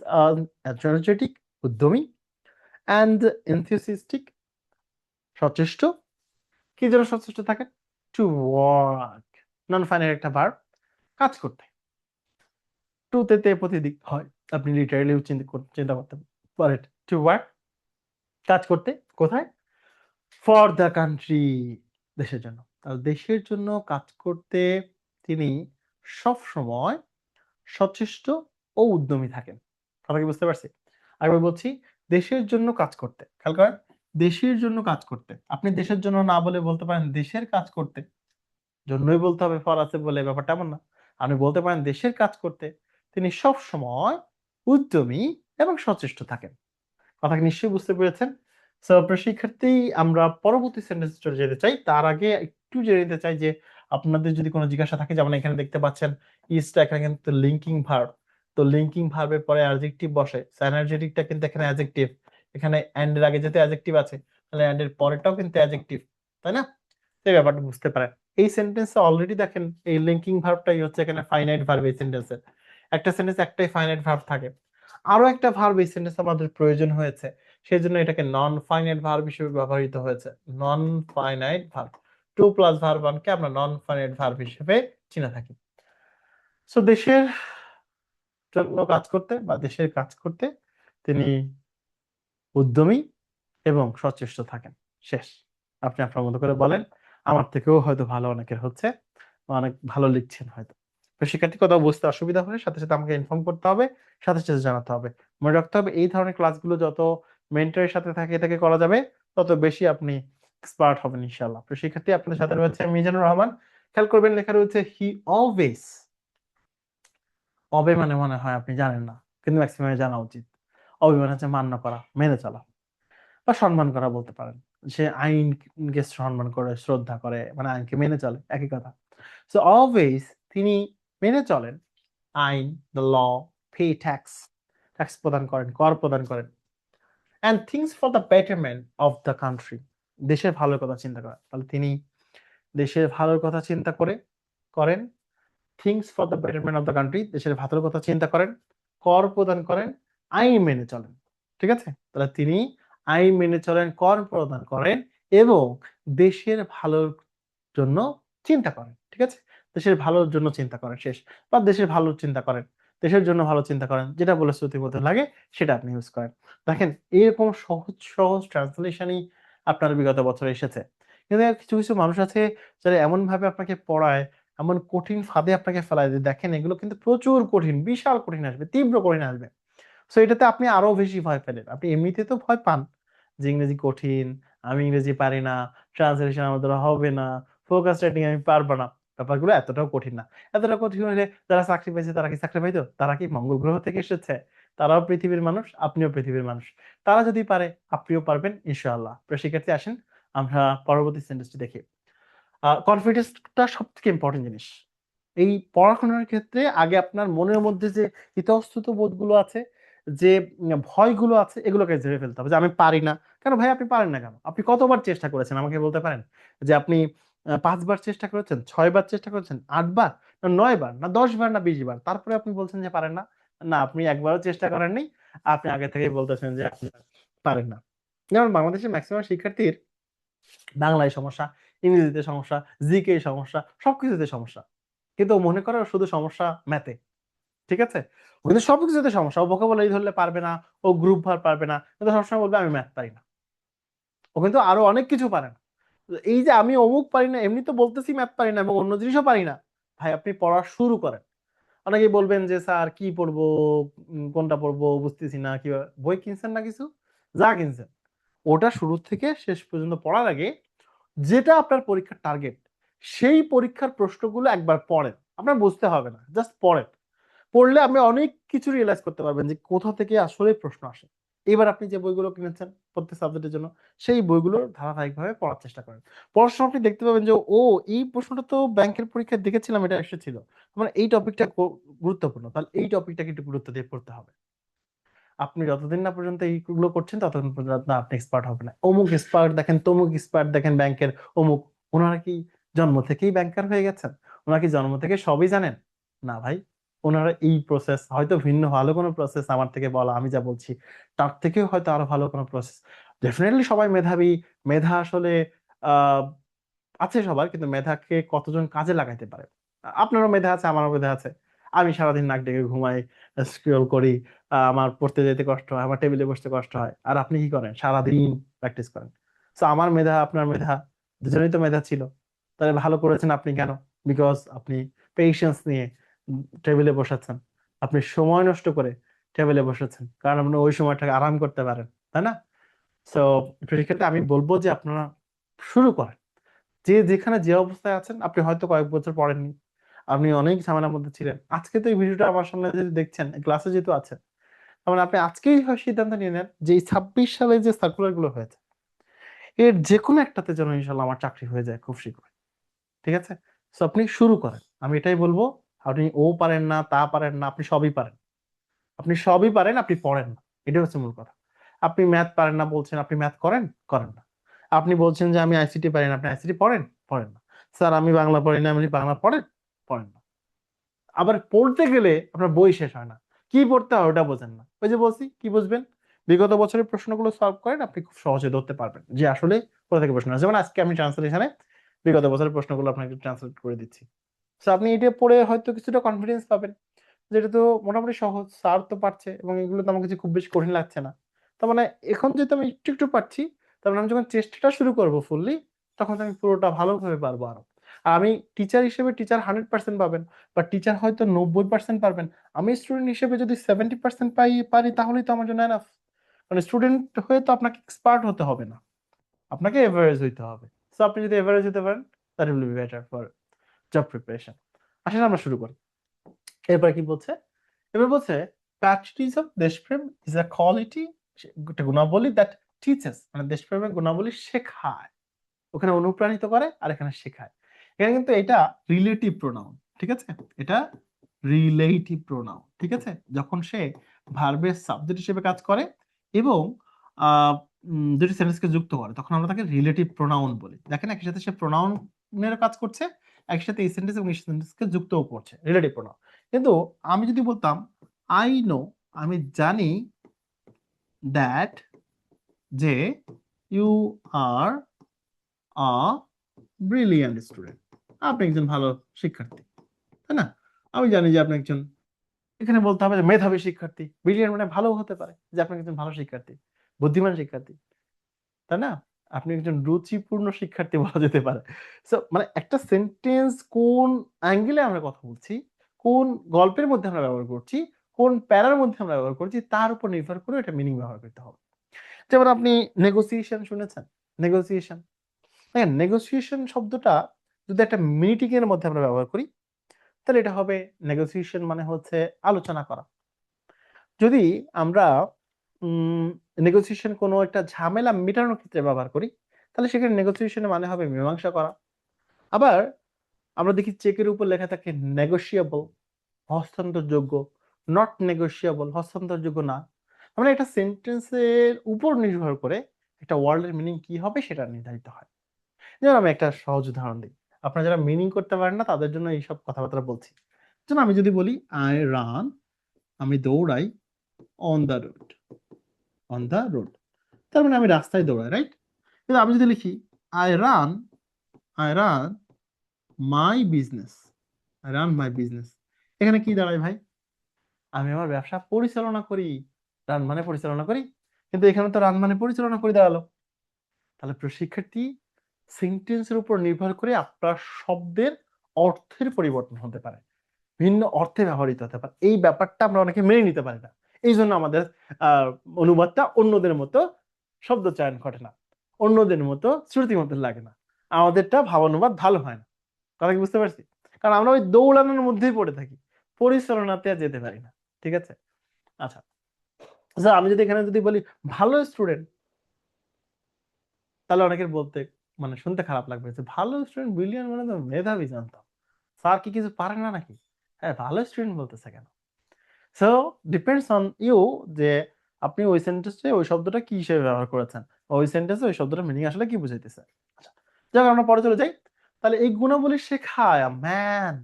এনার্জেটিক, উদ্যমী, অ্যান্ড এনথিউসিস্টিক, সচেষ্ট। কি জন্য সচেষ্ট থাকে? টু ওয়ার্ক, নন ফাইনাল একটা ভার্ব, কাজ করতে। টু তে প্রতিদিক হয়, আপনি লিটারালি চিন্তা করতে পারেন। টু ওয়ার্ক, কাজ করতে। কোথায়? ফর দ্য কান্ট্রি, দেশের জন্য। তাহলে দেশের জন্য কাজ করতে তিনি সব সময় সচেষ্ট ও উদ্যমী থাকেন। কথা কি বুঝতে পারছি? আরেকবার বলছি, দেশের জন্য কাজ করতে, খেয়াল করেন, দেশের জন্য কাজ করতে। আপনি দেশের জন্য না বলে বলতে পারেন দেশের কাজ করতে, জন্যই বলতে হবে ফর আছে বলে, ব্যাপারটা এমন না। আপনি বলতে পারেন দেশের কাজ করতে তিনি সব সময় উদ্যমী এবং সচেষ্ট থাকেন। কথা কি নিশ্চয়ই বুঝতে পেরেছেন? সো প্রিয় শিক্ষার্থী, আমরা পরবর্তী সেন্টেন্স চলে যেতে চাই। তার আগে একটু জেনে নিতে চাই যে আপনাদের যদি কোনো জিজ্ঞাসা থাকে, যেমন এখানে দেখতে পাচ্ছেন ইজটা, এখানে কিন্তু লিঙ্কিং ভার্ব। তো লিঙ্কিং ভার্বের পরে অ্যাডজেক্টিভ বসে, এনার্জেটিকটা কিন্তু এখানে অ্যাডজেক্টিভ, এখানে এন্ড এর আগে যেতে অ্যাডজেক্টিভ আছে, তাহলে এন্ড এর পরেরটাও কিন্তু অ্যাডজেক্টিভ, তাই না? এই ব্যাপারটা বুঝতে পারেন। এই সেন্টেন্সে অলরেডি দেখেন এই লিঙ্কিং ভার্বটাই হচ্ছে এখানে ফাইনাইট ভার্ব। এই সেন্টেন্সে একটা সেন্টেন্স একটাই ফাইনাইট ভার্ব থাকে, আরো একটা ভার্ব এই সেন্টেন্স আমাদের প্রয়োজন হয়েছে, সেই জন্য এটাকে নন ফাইনাইট ভার্ব হিসেবে ব্যবহৃত হয়েছে। Non finite verb, to plus verb ওয়ানকে আমরা নন ফাইনাইট ভার্ব হিসেবে চিনে থাকি। সো দেশের জন্য কাজ করতে বা দেশের কাজ করতে তিনি উদ্যমী এবং সচেষ্ট থাকেন। শেষ। আপনি আপনার মতো করে বলেন, আমার থেকেও হয়তো ভালো অনেকের হচ্ছে, অনেক ভালো লিখছেন হয়তো। তো শিক্ষার্থী কোথাও বুঝতে অসুবিধা হলে সাথে সাথে আমাকে ইনফর্ম করতে হবে, সাথে সাথে জানাতে হবে। মনে রাখতে হবে এই ধরনের ক্লাসগুলো যত মেন্টরের সাথে থাকে থেকে করা যাবে, তত বেশি আপনি এক্সপার্ট হবেন ইনশাআল্লাহ। তো শিক্ষার্থী, আপনাদের সাথে রয়েছে মিজানুর রহমান। খেয়াল করবেন লেখা রয়েছে হি অলওয়েজ। অবে মানে মনে হয় আপনি জানেন না, কিন্তু ম্যাক্সিমাম জানা উচিত। অবে মানে হচ্ছে মান্য করা, মেনে চলা বা সম্মান করা বলতে পারেন। সে আইনকে সম্মান করে, শ্রদ্ধা করে, মানে আইনকে মেনে চলে, একই কথা। সো অলওয়েজ তিনি মেনে চলেন আইন, the law, pay tax, tax প্রদান করেন, কর প্রদান করেন, and things for the betterment of the country, দেশের ভালোর কথা চিন্তা করেন। তাহলে তিনি দেশের ভালোর কথা চিন্তা করেন, things for the betterment of the country, দেশের ভালোর কথা চিন্তা করেন, কর প্রদান করেন, আইন মেনে চলেন। ঠিক আছে? তাহলে তিনি আইন মেনে চলেন, কর প্রদান করেন এবং দেশের ভালোর জন্য চিন্তা করেন। ঠিক আছে? দেশের ভালোর জন্য চিন্তা করেন, শেষ। বা দেশের ভালোর চিন্তা করেন, দেশের জন্য ভালো চিন্তা করেন, যেটা বলে শ্রুতিমধুর লাগে সেটা আপনি ইউজ করেন। দেখেন, এরকম সহজ সহজ ট্রান্সলেশনই আপনার বিগত বছরে এসেছে। কিন্তু কিছু কিছু মানুষ আছে যারা এমন ভাবে আপনাকে পড়ায়, এমন কঠিন ফাঁদে আপনাকে ফেলায় যে দেখেন এগুলো কিন্তু প্রচুর কঠিন, বিশাল কঠিন আসবে, তীব্র কঠিন আসবে। সো এটাতে আপনি আরো বেশি ভয় পেলেন। আপনি এমনিতে তো ভয় পান যে ইংরেজি কঠিন, আমি ইংরেজি পারি না, ট্রান্সলেশন আমার দ্বারা হবে না, ফোকাস রাইটিং আমি পারবো না। ব্যাপারগুলো এতটাও কঠিন না। এতটা কঠিন হলে যারা চাকরি পেয়েছে তারা কি চাকরি পাইতো? তারা কি মঙ্গল গ্রহ থেকে এসেছে? তারাও পৃথিবীর মানুষ, আপনিও পৃথিবীর মানুষ। তারা যদি পারে, আপনিও পারবেন ইনশাআল্লাহ। প্রিয় শিক্ষার্থী, আসেন আমরা পরবর্তী সেন্টেন্সটি দেখি। কনফিডেন্সটা সব থেকে ইম্পর্টেন্ট জিনিস। এই পড়াশোনার ক্ষেত্রে আগে আপনার মনের মধ্যে যে ইতস্তত বোধগুলো আছে, যে ভয়গুলো আছে, এগুলোকে ঝেড়ে ফেলতে হবে যে আমি পারি না। কেন ভাই আপনি পারেন না কেন? আপনি কতবার চেষ্টা করেছেন আমাকে বলতে পারেন? যে আপনি ৫ বার চেষ্টা করেছেন, ৬ বার চেষ্টা করেছেন, ৮ বার, না ৯ বার, না ১০ বার, না ২০ বার। তারপরে আপনি বলছেন যে পারেন না। না, আপনি একবারও চেষ্টা করেননি। আপনি আগে থেকেই বলতেছেন যে আপনি পারেন না। যেমন বাংলাদেশের ম্যাক্সিমাম শিক্ষার্থীর বাংলায় সমস্যা, ইংরেজিতে সমস্যা, জিকে সমস্যা, সবকিছুতে সমস্যা। কিন্তু ও মনে করে ওর শুধু সমস্যা ম্যাথে। ঠিক আছে? ও কিন্তু সবকিছুতে সমস্যা। ও ভোকাবুলারি ধরলে পারবে না, ও গ্রুপ ভার পারবে না। কিন্তু সবসময় বলবে আমি ম্যাথ পারি না। ও কিন্তু আরো অনেক কিছু পারে না। তো এই যে আমি অমুক পারি না, এমনি তো বলতেছি ম্যাথ পারি না এবং অন্য জিনিসও পারি না। ভাই আপনি পড়া শুরু করেন। অনেকেই বলবেন যে স্যার কি পড়বো, কোনটা পড়বো বুঝতেছি না, কিভাবে বই কিনছেন না কিছু? যা কিনছেন ওটা শুরু থেকে শেষ পর্যন্ত পড়ার আগে যেটা আপনার পরীক্ষার টার্গেট, সেই পরীক্ষার প্রশ্নগুলো একবার পড়েন। আপনার বুঝতে হবে না, জাস্ট পড়েন। পড়লে আপনি অনেক কিছু রিয়েলাইজ করতে পারবেন যে কোথা থেকে আসলে প্রশ্ন আসে। এবার আপনি যে বইগুলো কিনেছেন প্রত্যেক সাবজেক্টের জন্য, সেই বইগুলো ধারাবাহিকভাবে পড়ার চেষ্টা করেন। পড়ার সময় আপনি দেখতে পাবেন যে ও, এই প্রশ্নটা তো ব্যাংকের পরীক্ষায় দেখেছিলাম, এটা এসেছিল, মানে এই টপিকটা গুরুত্বপূর্ণ, তাহলে এই টপিকটাকে একটু গুরুত্ব দিয়ে পড়তে হবে। আপনি যতদিন না পর্যন্ত এইগুলো করছেন ততদিন পর্যন্ত আপনি এক্সপার্ট হবে না। অমুক এক্সপার্ট দেখেন, তমুক এক্সপার্ট দেখেন ব্যাংকের, অমুক, ওনারা কি জন্ম থেকেই ব্যাংকার হয়ে গেছেন? ওনারা কি জন্ম থেকে সবই জানেন? না ভাই, ওনারা এই প্রসেস হয়তো ভিন্ন ভালো কোনো প্রসেস আমার থেকে বলা, আমি যা বলছি তার থেকেও হয়তো আরো ভালো কোনো প্রসেস। ডেফিনেটলি সবাই মেধাবী, মেধা আসলে আহ আছে সবার, কিন্তু মেধাকে কতজন কাজে লাগাইতে পারে? আপনারও মেধা আছে, আমারও মেধা আছে। আমি সারাদিন নাক ডেকে ঘুমাই, স্ক্রল করি, আমার পড়তে যেতে কষ্ট হয়, আমার টেবিলে বসতে কষ্ট হয়, আর আপনি কি করেন? সারাদিন প্র্যাকটিস করেন। তো আমার মেধা আপনার মেধা, দুজনেই তো মেধা ছিল, তাহলে ভালো করেছেন আপনি কেন? বিকজ আপনি পেশেন্স নিয়ে টেবিলে বসেছেন, আপনি সময় নষ্ট করে টেবিলে বসেছেন, কারণ আপনি ওই সময়টাকে আরাম করতে পারেন, তাই না? তো সেক্ষেত্রে আমি বলবো যে আপনারা শুরু করেন। যে যেখানে যে অবস্থায় আছেন, আপনি হয়তো কয়েক বছর পড়েননি, আপনি অনেক ঝামেলার মধ্যে ছিলেন, আজকে তো এই ভিডিওটা আমার সামনে যদি দেখছেন, ক্লাসে যেহেতু আছেন, তার মানে আপনি আজকেই হয় সিদ্ধান্ত নিয়ে নেন যে এই 26 সালে যে সার্কুলার গুলো হয়েছে, এর যে কোনো একটাতে যেন ইনশাল্লাহ আমার চাকরি হয়ে যায় খুব শীঘ্রই। ঠিক আছে? তো আপনি শুরু করেন, আমি এটাই বলবো। আপনি ও পারেন না, তা পারেন না, আপনি সবই পারেন। আপনি সবই পারেন, আপনি পড়েন না, এটা হচ্ছে মূল কথা। আপনি ম্যাথ পারেন না বলছেন, আপনি ম্যাথ করেন, করেন না। আপনি বলছেন যে আমি আইসিটি পারি না, আপনি আইসিটি পড়েন, পড়েন না। স্যার আমি বাংলা পড়ি না, আপনি বাংলা পড়েন, পড়েন না। আবার পড়তে গেলে আপনার বই শেষ হয় না, কি পড়তে হয় ওটা বোঝেন না। ওই যে বলছি, কি বুঝবেন? বিগত বছরের প্রশ্নগুলো সলভ করেন, আপনি খুব সহজে ধরতে পারবেন যে আসলে কোথা থেকে প্রশ্ন আসে। যেমন আজকে আমি ট্রান্সলেশনে বিগত বছরের প্রশ্নগুলো আপনাকে ট্রান্সলেট করে দিচ্ছি। তো আপনি এটা পড়ে হয়তো কিছুটা কনফিডেন্স পাবেন, যেটা তো মোটামুটি সহজ, স্যার তো পারছে এবং এগুলো তো আমার কাছে খুব বেশি কঠিন লাগছে না। তার মানে এখন যেহেতু আমি একটু একটু পারছি, তার মানে আমি যখন চেষ্টাটা শুরু করব ফুললি, তখন তো আমি পুরোটা ভালোভাবে পারবো আরো। আর আমি টিচার হিসেবে, টিচার 100% পাবেন, বা টিচার হয়তো 90% পারবেন, আমি স্টুডেন্ট হিসেবে যদি 70% পারি, তাহলেই তো আমার জন্য এনাফ। মানে স্টুডেন্ট হয়ে তো আপনাকে এক্সপার্ট হতে হবে না, আপনাকে এভারেজ হইতে হবে। সো আপনি যদি এভারেজ হতে পারেন, that will be better for job preparation. আসলে আমরা শুরু করি। এরপর কি বলছে? এবার বলছে প্যাট্রিয়টিজম, দেশপ্রেম ইজ আ কোয়ালিটি, একটা গুণাবলী দ্যাট টিচেস, মানে দেশপ্রেমের গুণাবলী শেখায়। ওখানে অনুপ্রাণিত করে আর এখানে শেখায়। এখানে কিন্তু এটা রিলেটিভ প্রোনাউন, ঠিক আছে? এটা রিলেটিভ প্রোনাউন, ঠিক আছে? যখন সে ভার্বের সাবজেক্ট হিসেবে কাজ করে এবং আহ দুটি সেন্টেন্সকে যুক্ত করে, তখন আমরা তাকে রিলেটিভ প্রোনাউন বলি। দেখেন একই সাথে সে প্রোনাউনের কাজ করছে, একই সাথে এই সেন্টেন্স এবং এই সেন্টেন্সকে যুক্তও করছে, রিলেটিভ প্রোনাউন। কিন্তু আমি যদি বলতাম আই নো, আমি জানি, দ্যাট, যে you are a brilliant student, আপনি একজন ভালো শিক্ষার্থী, তাই না? আমি জানি যে আপনি একজন, এখানে বলতে হবে যে মেধাবী শিক্ষার্থী, ব্রিলিয়ান্ট মানে ভালো হতে পারে যে আপনি একজন ভালো শিক্ষার্থী, বুদ্ধিমান শিক্ষার্থী, তাই না? আপনি একজন রুচিপূর্ণ শিক্ষার্থী বলা যেতে পারে। সো মানে একটা সেন্টেন্স কোন অ্যাঙ্গেলে আমরা কথা বলছি, কোন গল্পের মধ্যে আমরা ব্যবহার করছি, কোন প্যারার মধ্যে আমরা ব্যবহার করছি, তার উপর নির্ভর করে এটা মিনিং ব্যবহার করতে হবে। যেমন আপনি নেগোসিয়েশন শুনেছেন, নেগোসিয়েশন, দেখেন নেগোসিয়েশন শব্দটা যদি একটা মিটিং এর মধ্যে আমরা ব্যবহার করি, তাহলে এটা হবে, নেগোসিয়েশন মানে হচ্ছে আলোচনা করা। যদি আমরা নেগোসিয়েশন কোনো একটা ঝামেলা মেটানোর ক্ষেত্রে ব্যবহার করি, তাহলে সেখানে নেগোসিয়েশনের মানে হবে মীমাংসা করা। আবার আমরা দেখি চেকের উপর লেখা থাকে নেগোশিয়েবল, হস্তান্তরযোগ্য, নট নেগোশিয়েবল, হস্তান্তরযোগ্য না। মানে একটা সেন্টেন্সের উপর নির্ভর করে একটা ওয়ার্ডের মিনিং কি হবে সেটা নির্ধারিত হয়। যেমন আমি একটা সহজ উদাহরণ দিই, আপনারা যারা মিনিং করতে পারেন না তাদের জন্য এইসব কথাবার্তা বলছি। যেমন আমি যদি বলি আই রান, আমি দৌড়াই, on the road, on the road, তার মানে আমি রাস্তায় দৌড়াই, রাইট? কিন্তু আমি যদি লিখি I run, I run my business, I run my business, এখানে কি দাঁড়ায় ভাই? আমি আমার ব্যবসা পরিচালনা করি, রান মানে পরিচালনা করি, কিন্তু এখানে তো রান মানে পরিচালনা করে দাঁড়ালো। তাহলে প্রিয় শিক্ষার্থী, সেন্টেন্সের উপর নির্ভর করে আপনার শব্দের অর্থের পরিবর্তন হতে পারে, ভিন্ন অর্থে ব্যবহৃত হতে পারে। এই ব্যাপারটা আমরা অনেকে মেনে নিতে পারি না, এই জন্য আমাদের আহ অনুবাদটা অন্যদের মতো শব্দ চয়ন ঘটে না, অন্যদের মতো শ্রুতি মতো লাগে না, আমাদেরটা ভাবানুবাদ ভালো হয় না। কথা কি বুঝতে পারছি? কারণ আমরা ওই দৌড়ানোর মধ্যেই পড়ে থাকি, পরিচালনাতে আর যেতে পারি না। ঠিক আছে? আচ্ছা, আমি যদি এখানে যদি বলি ভালো স্টুডেন্ট, তাহলে অনেকের বলতে মানে শুনতে খারাপ লাগবে যে ভালো স্টুডেন্ট, ব্রিলিয়ান্ট মানে তো মেধাবী জানতাম, স্যার কি কিছু পারে না নাকি, হ্যাঁ ভালো স্টুডেন্ট বলতেছে কেন? সো ডিপেন্ডস অন ইউ যে আপনি ওই সেন্টেন্সে ওই শব্দটা কি হিসেবে ব্যবহার করেছেন, ওই সেন্টেন্সে ওই শব্দটার মিনিং আসলে কি বুঝাইতেছে। আচ্ছা, যাক আমরা পরে চলে যাই। তাহলে এই গুণাবলী শেখায় ম্যান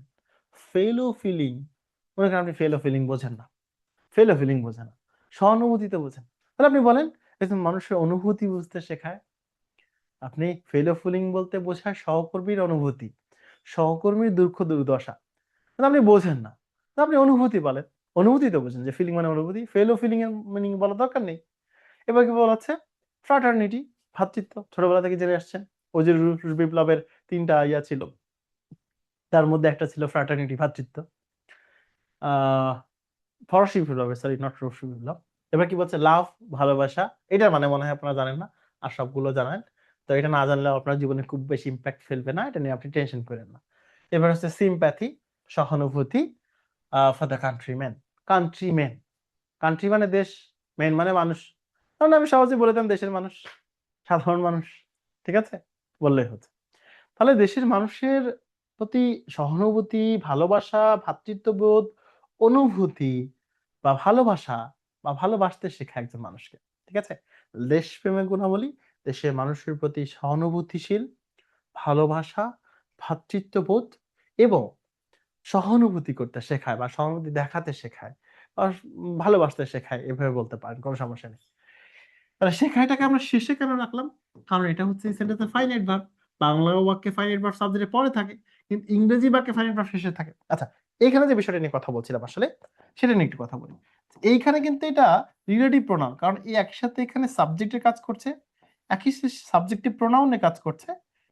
ফেলো ফিলিং। মনে করেন আপনি ফেলো ফিলিং বোঝেন না, ফেলো ফিলিং বোঝে না, সহানুভূতি তো বোঝেন, তাহলে আপনি বলেন একজন মানুষের অনুভূতি বুঝতে শেখায়। আপনি ফেলো ফিলিং বলতে বোঝায় সহকর্মীর অনুভূতি, সহকর্মীর দুঃখ দুর্দশা, কিন্তু আপনি বোঝেন না, তো আপনি অনুভূতি বলেন, অনুভূতি তো বোঝেন যে ফিলিং মানে অনুভূতি, ফেলো ফিলিং এর মিনিং বলার দরকার নেই। এবার কি বলা হচ্ছে ফ্রাটার্নিটি, ভ্রাতৃত্ব, ছোটবেলা থেকে জেনে আসছেন। ওই যে রুশ বিপ্লবের 3টা ইয়া ছিল, তার মধ্যে একটা ছিল ফ্রাটার্নিটি, ভ্রাতৃত্ব। আহ ফরাসি বিপ্লবের, সরি নট রুশ বিপ্লব। এবার কি বলছে লাভ, ভালোবাসা, এটার মানে মনে হয় আপনারা জানেন না, আর সবগুলো জানেন। তো এটা না জানলে আপনার জীবনে খুব বেশি ইম্প্যাক্ট ফেলবে না, এটা নিয়ে আপনি টেনশন করেন না। এবার হচ্ছে সিম্প্যাথি, সহানুভূতি for the countryman, countryman, country মানে দেশ, মেন মানে মানুষ, কারণ আমি সহজে বলে দিলাম দেশের মানুষ, সাধারণ মানুষ, ঠিক আছে, বললেই হচ্ছে। তাহলে দেশের মানুষের প্রতি সহানুভূতি, ভালোবাসা, ভ্রাতৃত্ববোধ, অনুভূতি বা ভালোবাসা বা ভালোবাসতে শেখা একজন মানুষকে, ঠিক আছে। দেশপ্রেমের গুণাবলী দেশের মানুষের প্রতি সহানুভূতিশীল, ভালোবাসা, ভ্রাতৃত্ববোধ এবং সহানুভূতি করতে শেখায় বা সহানুভূতি দেখাতে শেখায় বা ভালোবাসতে শেখায়, এভাবে বলতে পারেন, কোনো সমস্যা নেই। তাহলে শেখাটাকে আমরা শেষে কেন রাখলাম? কারণ এটা হচ্ছে সেন্টেন্সে ফাইনাইট ভার্ব। বাংলা বাক্যে ফাইনাইট ভার্ব সাবজেক্টে পরে থাকে, কিন্তু ইংরেজি বাক্যে ফাইনাইট ভার্ব শেষে থাকে। আচ্ছা, এইখানে যে বিষয়টা নিয়ে কথা বলছিলাম আসলে, সেটা নিয়ে একটু কথা বলি। এইখানে কিন্তু এটা রিলেটিভ প্রোনাউন, কারণ এই একসাথে এখানে সাবজেক্টের কাজ করছে, একই সাবজেক্টিভ প্রোনাউনে কাজ করছে,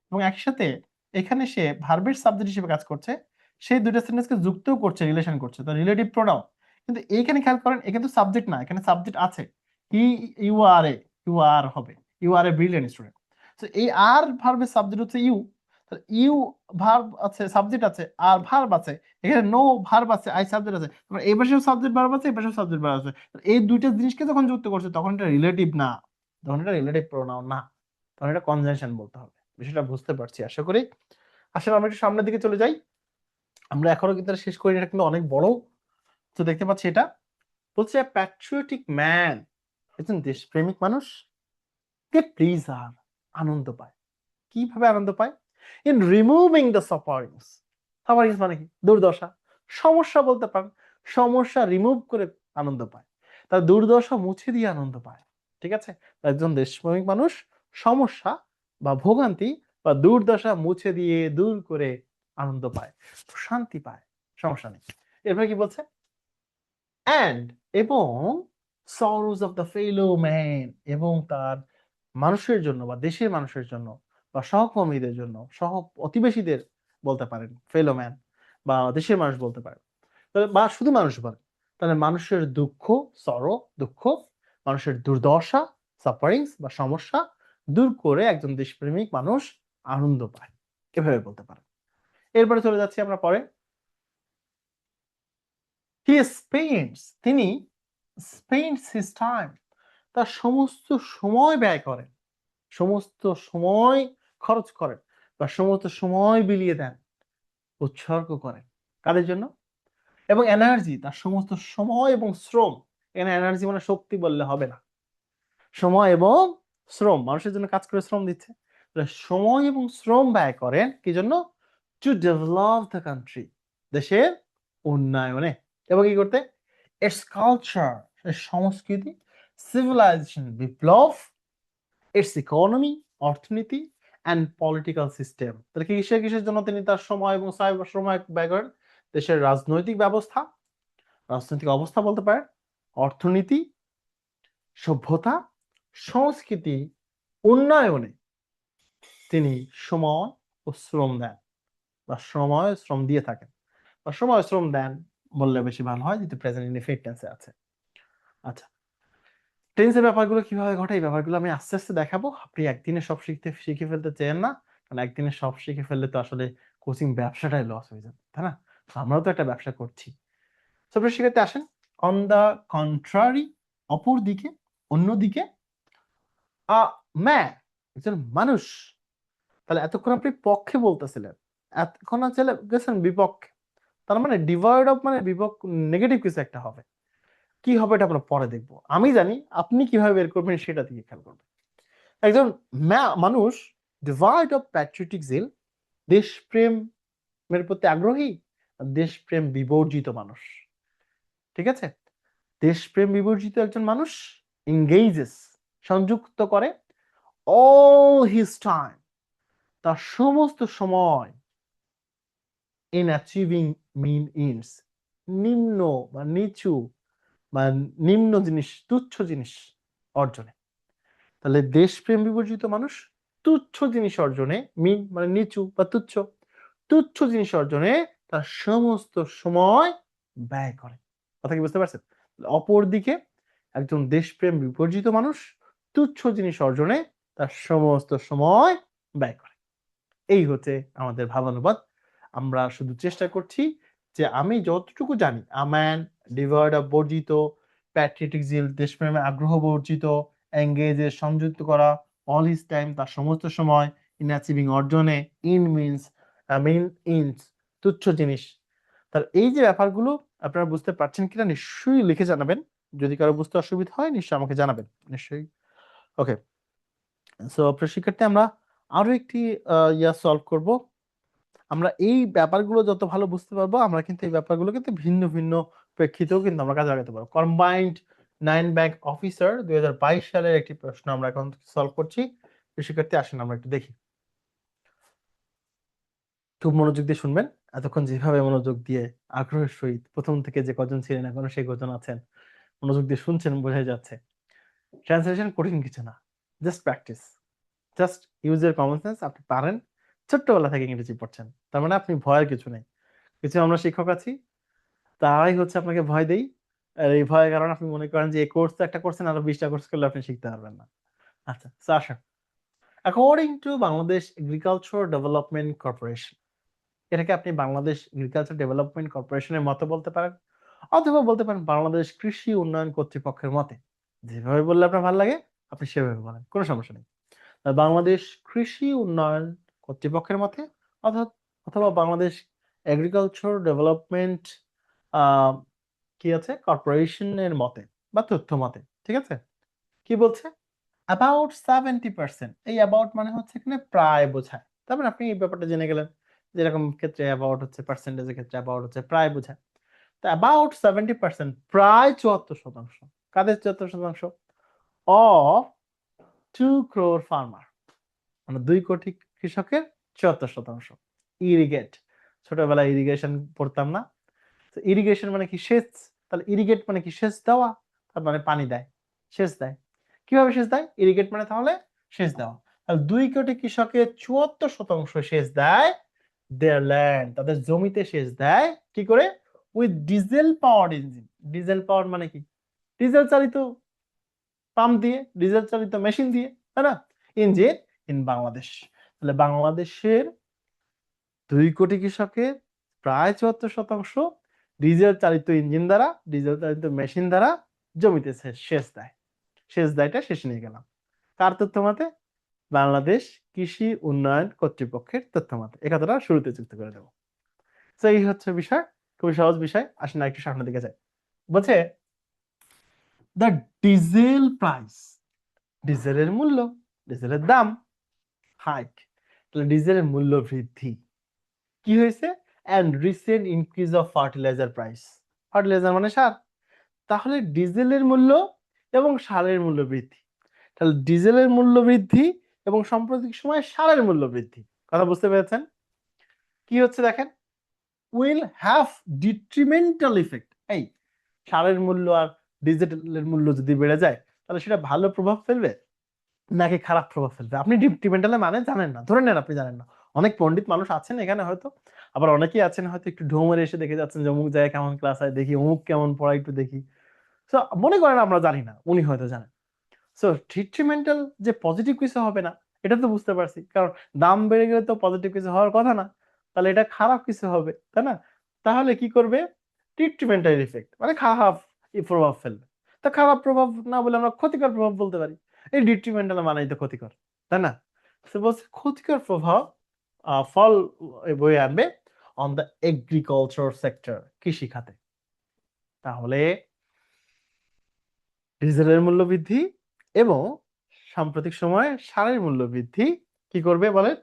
এবং একসাথে এখানে সে ভার্বের সাবজেক্ট হিসেবে কাজ করছে, সেই দুইটা সেন্টেন্সকে যুক্তও করছে, রিলেশন করছে, তো রিলেটিভ প্রোনাউন। কিন্তু এইখানে খেয়াল করেন, এখানে তো সাবজেক্ট না, এখানে সাবজেক্ট আছে, হি, you are A, you are হবে, you are a brilliant student. তো এই আর ভার্বের সাবজেক্ট হচ্ছে ইউ, ইউ ভার্ব আছে, সাবজেক্ট আছে, আর ভার্ব আছে, এখানে নো ভার্ব আছে, আই সাবজেক্ট আছে, এই পাশেও সাবজেক্ট ভার্ব আছে, এই পাশেও সাবজেক্ট ভার্ব আছে। এই দুইটা জিনিসকে যখন যুক্ত করছে তখন এটা রিলেটিভ না, তখন এটা রিলেটিভ প্রোনাউন না, তখন এটা কনজাংশন বলতে হবে। বিষয়টা বুঝতে পারছি আশা করি। আসলে আমরা একটু সামনের দিকে চলে যাই, আমরা এখনো কিন্তু এটা শেষ করিনি, এটা কিন্তু অনেক বড়। তো দেখতে পাচ্ছি এটা বলছে প্যাট্রিয়টিক ম্যান, একজন দেশপ্রেমিক মানুষ কে প্লিজার, আনন্দ পায়। কিভাবে আনন্দ পায়? In removing the sufferings, sufferings মানে কি? দুর্দশা, সমস্যা বলতে পারেন, সমস্যা রিমুভ করে আনন্দ পায়, তার দুর্দশা মুছে দিয়ে আনন্দ পায়, ঠিক আছে। একজন দেশপ্রেমিক মানুষ সমস্যা বা ভোগান্তি বা দুর্দশা মুছে দিয়ে দূর করে আনন্দ পায়, শান্তি পায়, সমস্যা নেই। এরপরে কি বলছে? অ্যান্ড এবং Saroj of the fellow man, এবং তার মানুষের জন্য বা দেশের মানুষের জন্য বা সহকর্মীদের জন্য, সহ প্রতিবেশীদের বলতে পারেন ফেলো ম্যান, বা দেশের মানুষ বলতে পারেন, বা শুধু মানুষ বলেন, তাহলে মানুষের দুঃখ, সরো দুঃখ, মানুষের দুর্দশা সাফারিংস বা সমস্যা দূর করে একজন দেশপ্রেমিক মানুষ আনন্দ পায়, এভাবে বলতে পারেন। এরপরে চলে যাচ্ছি আমরা পরে। হি স্পেন্ডস, তিনি স্পেন্ডস হিজ টাইম, তার সমস্ত সময় ব্যয় করেন, সমস্ত সময় খরচ করেন বা সমস্ত সময় বিলিয়ে দেন, উৎসর্গ করেন, কাদের জন্য? এবং এনার্জি, তার সমস্ত সময় এবং শ্রম, এখানে এনার্জি মানে শক্তি বললে হবে না, সময় এবং শ্রম, মানুষের জন্য কাজ করে শ্রম দিচ্ছে, তাহলে সময় এবং শ্রম ব্যয় করেন কি জন্য? টু ডেভেলপ দ্য কান্ট্রি, দেশের উন্নয়নে। এবং কি করতে? ইটস কালচার, সংস্কৃতি, সিভিলাইজেশন বিপ্লব, ইটস ইকোনমি অর্থনীতি, অ্যান্ড পলিটিক্যাল সিস্টেম। তাহলে কিসের কিসের জন্য তিনি তার সময় এবং সময় ব্যয় করেন? দেশের রাজনৈতিক ব্যবস্থা, রাজনৈতিক অবস্থা বলতে পারেন, অর্থনীতি, সভ্যতা, সংস্কৃতি উন্নয়নে তিনি সময় ও শ্রম দেন বা সময় শ্রম দিয়ে থাকেন, বা সময় শ্রম দেন বললে বেশি ভালো হয়, যেহেতু প্রেজেন্ট ইনডিফিনিট টেন্সে আছে। আচ্ছা, টেন্সের ব্যাপারগুলো কিভাবে ঘটে, এই ব্যাপারগুলো আমি আস্তে আস্তে দেখাবো। আপনি একদিনে সব শিখে ফেলতে চেয়েন না, কারণ একদিনে সব শিখে ফেললে তো আসলে কোচিং ব্যবসাটাই লস হয়ে যাবে, তাই না? আমরাও তো একটা ব্যবসা করছি। সব শিখাতে আসেন। অন দ্য কন্ট্রারি, অপরদিকে, অন্যদিকে আ ম্যান, একজন মানুষ। তাহলে এতক্ষণ আপনি পক্ষে বলতেছিলেন, এখন চলে গেছেন বিপক্ষে। তার মানে ডিভয়েড অফ মানে বিপক্ষ, নেগেটিভ কিছু একটা হবে। কি হবে এটা আমরা পরে দেখবো। আমি জানি, আপনি কিভাবে বের করবেন সেটা দিয়ে খেয়াল করবেন। একজন মানুষ ডিভয়েড অফ প্যাট্রিয়টিক জিল, দেশপ্রেমের প্রতি আগ্রহী, দেশপ্রেম বিবর্জিত মানুষ। ঠিক আছে? দেশপ্রেম বিবর্জিত একজন মানুষ এঙ্গেজেস, সংযুক্ত করে অল হিজ টাইম, তার সমস্ত সময়, ইন অ্যাচিভিং মিন ইনস, নিম্ন বা নিচু বা নিম্ন জিনিস, তুচ্ছ জিনিস অর্জনে। তাহলে দেশপ্রেম বিবর্জিত মানুষ তুচ্ছ জিনিস অর্জনে, মিন মানে নিচু বা তুচ্ছ, তুচ্ছ জিনিস অর্জনে তার সমস্ত সময় ব্যয় করে। কথা কি বুঝতে পারছেন? অপরদিকে একজন দেশপ্রেম বিবর্জিত মানুষ তুচ্ছ জিনিস অর্জনে তার সমস্ত সময় ব্যয় করে। এই হচ্ছে আমাদের ভাবানুবাদ। আমরা শুধু চেষ্টা করছি যে আমি যতটুকু জানি, আ ম্যান ডিভয়েড অফ বর্জিত, প্যাট্রিয়টিক জিল দেশপ্রেমে আগ্রহ বর্জিত, এঙ্গেজে সংযুক্ত করা, অল হিজ টাইম তার সমস্ত সময়, ইন অ্যাচিভিং অর্জনে, ইন মিনস মিন ইনস তুচ্ছ জিনিস। তার এই যে ব্যাপারগুলো আপনারা বুঝতে পারছেন কিনা নিশ্চয়ই লিখে জানাবেন। যদি কারো বুঝতে অসুবিধা হয় নিশ্চয়ই আমাকে জানাবেন, নিশ্চয়ই। ওকে, সো প্রিয় শিক্ষার্থী, আমরা আরো একটি সলভ করব। আমরা এই ব্যাপারগুলো যত ভালো বুঝতে পারবো, আমরা কিন্তু এই ব্যাপারগুলো কিন্তু ভিন্ন ভিন্ন প্রেক্ষিতেও কিন্তু আমরা কাজে লাগাতে পারবো। কম্বাইন্ড 9 ব্যাংক অফিসার 2022 সালের একটি প্রশ্ন আমরা এখন সলভ করছি। শিক্ষার্থী আসেন আমরা একটু দেখি। খুব মনোযোগ দিয়ে শুনবেন। এতক্ষণ যেভাবে মনোযোগ দিয়ে আগ্রহের সহিত প্রথম থেকে যে কজন ছিলেন এখনো সেই কজন আছেন, মনোযোগ দিয়ে শুনছেন, বোঝা যাচ্ছে। ট্রান্সলেশন কঠিন কিছু না, জাস্ট প্র্যাকটিস, জাস্ট ইউজ এর কমন সেন্স। আপনি পারেন, ছোট্টবেলা থেকে ইংরেজি পড়ছেন, তার মানে আপনি ভয়ের কিছু নেই। কিছু আমরা শিক্ষক আছি, তারাই হচ্ছে আপনাকে ভয় দেই। আর এই ভয়ের কারণে আপনি মনে করেন যে এই কোর্স একটা করছেন, আরো 20টা কোর্স করলে আপনি শিখতে পারবেন না। আচ্ছা, তো আসেন। According to Bangladesh agriculture development corporation, এটাকে আপনি বাংলাদেশ এগ্রিকালচার ডেভেলপমেন্ট কর্পোরেশনের মতে বলতে পারেন, অথবা বলতে পারেন বাংলাদেশ কৃষি উন্নয়ন কর্তৃপক্ষের মতে। যেভাবে বললে আপনার ভালো লাগে আপনি সেভাবে বলেন, কোনো সমস্যা নেই। বাংলাদেশ কৃষি উন্নয়ন কর্তৃপক্ষের মতে, অর্থাৎ অথবা বাংলাদেশ এগ্রিকালচার ডেভেলপমেন্ট কি আছে কর্পোরেশনের মতে বা তথ্য মতে। ঠিক আছে, কি বলছে? অ্যাবাউট 70%। এই অ্যাবাউট মানে হচ্ছে এখানে প্রায় বোঝায়। তার মানে আপনি এই ব্যাপারটা জেনে গেলেন, যেরকম ক্ষেত্রে অ্যাবাউট হচ্ছে পার্সেন্টেজের ক্ষেত্রে অ্যাবাউট হচ্ছে প্রায় বোঝায়। তো অ্যাবাউট 70%, প্রায় 74%। কাদের 74%? অফ 2 crore ফার্মার, মানে 2 কোটি কৃষকের 74%। ইরিগেট, ছোটবেলায় ইরিগেশন পড়তাম না? তো ইরিগেশন মানে কি? সেচ। তাহলে ইরিগেট মানে কি? সেচ দেওয়া, তার মানে পানি দেয়, সেচ দেয়। কিভাবে সেচ দেয়? ইরিগেট মানে তাহলে সেচ দেওয়া। তাহলে 2 কোটি কৃষকের 74% সেচ দেয় দেয়ার ল্যান্ড, তাদের জমিতে সেচ দেয়। কি করে? With diesel powered engine. Diesel power মানে কি? ডিজেল চালিত পাম্প দিয়ে, ডিজেল চালিত মেশিন দিয়ে, তাই না? Engine in Bangladesh. তাহলে বাংলাদেশের 2 কোটি কৃষকের প্রায় 74% ডিজেল চালিত ইঞ্জিন দ্বারা, ডিজেল চালিত মেশিন দ্বারা জমিতে সেচ দেয়। সেচ দেয়টা শেষে নিয়ে গেলাম কার তথ্য মতে? বাংলাদেশ কৃষি উন্নয়ন কর্তৃপক্ষের তথ্য মতে। এই কথাটা শুরুতে যুক্ত করে দেবো। তো এই হচ্ছে বিষয়, খুবই সহজ বিষয়। আসেন না একটু সামনের দিকে যাই। বলছে দ্য ডিজেল প্রাইস, ডিজেলের মূল্য, ডিজেলের দাম, হাইক, তাহলে ডিজেলের মূল্য বৃদ্ধি। কি হয়েছে? And recent increase of fertiliser price. Fertiliser মানে সার। তাহলে ডিজেলের মূল্য এবং সারের মূল্য বৃদ্ধি। তাহলে ডিজেলের মূল্য বৃদ্ধি এবং সাম্প্রতিক সময়ে সারের মূল্য বৃদ্ধি। কথা বুঝতে পেরেছেন? কি হচ্ছে দেখেন, উইল হ্যাভ ডিট্রিমেন্টাল ইফেক্ট। এই সারের মূল্য আর ডিজেলের মূল্য যদি বেড়ে যায় তাহলে সেটা ভালো প্রভাব ফেলবে নাকি খারাপ প্রভাব ফেলবে? আপনি ডিট্রিমেন্টালের মানে জানেন না, ধরে নেন আপনি জানেন না। অনেক পণ্ডিত মানুষ আছেন এখানে হয়তো, আবার অনেকেই আছেন হয়তো একটু ঢৌ মেরে এসে দেখে যাচ্ছেন যে অমুক জায়গায় কেমন ক্লাস হয় দেখি, অমুক কেমন পড়ায় একটু দেখি। তো মনে করেন আমরা জানি না, উনি হয়তো জানেন। সো ডিট্রিমেন্টাল যে পজিটিভ কিছু হবে না এটা তো বুঝতে পারছি, কারণ দাম বেড়ে গেলে তো পজিটিভ কিছু হওয়ার কথা না। তাহলে এটা খারাপ কিছু হবে, তাই না? তাহলে কি করবে? ডিট্রিমেন্টাল ইফেক্ট মানে খারাপ প্রভাব ফেলবে। তা খারাপ প্রভাব না বলে আমরা ক্ষতিকর প্রভাব বলতে পারি। এই ডিট্রিমেন্টাল মানেই তো ক্ষতিকর, তাই না? সে বলছে ক্ষতিকর প্রভাব ফল বয়ে আনবে অন দ্য এগ্রিকালচার সেক্টর, কৃষি খাতে। তাহলে ডিজেলের মূল্য বৃদ্ধি এবং সাম্প্রতিক সময়ে সারের মূল্য বৃদ্ধি কি করবে বলেন?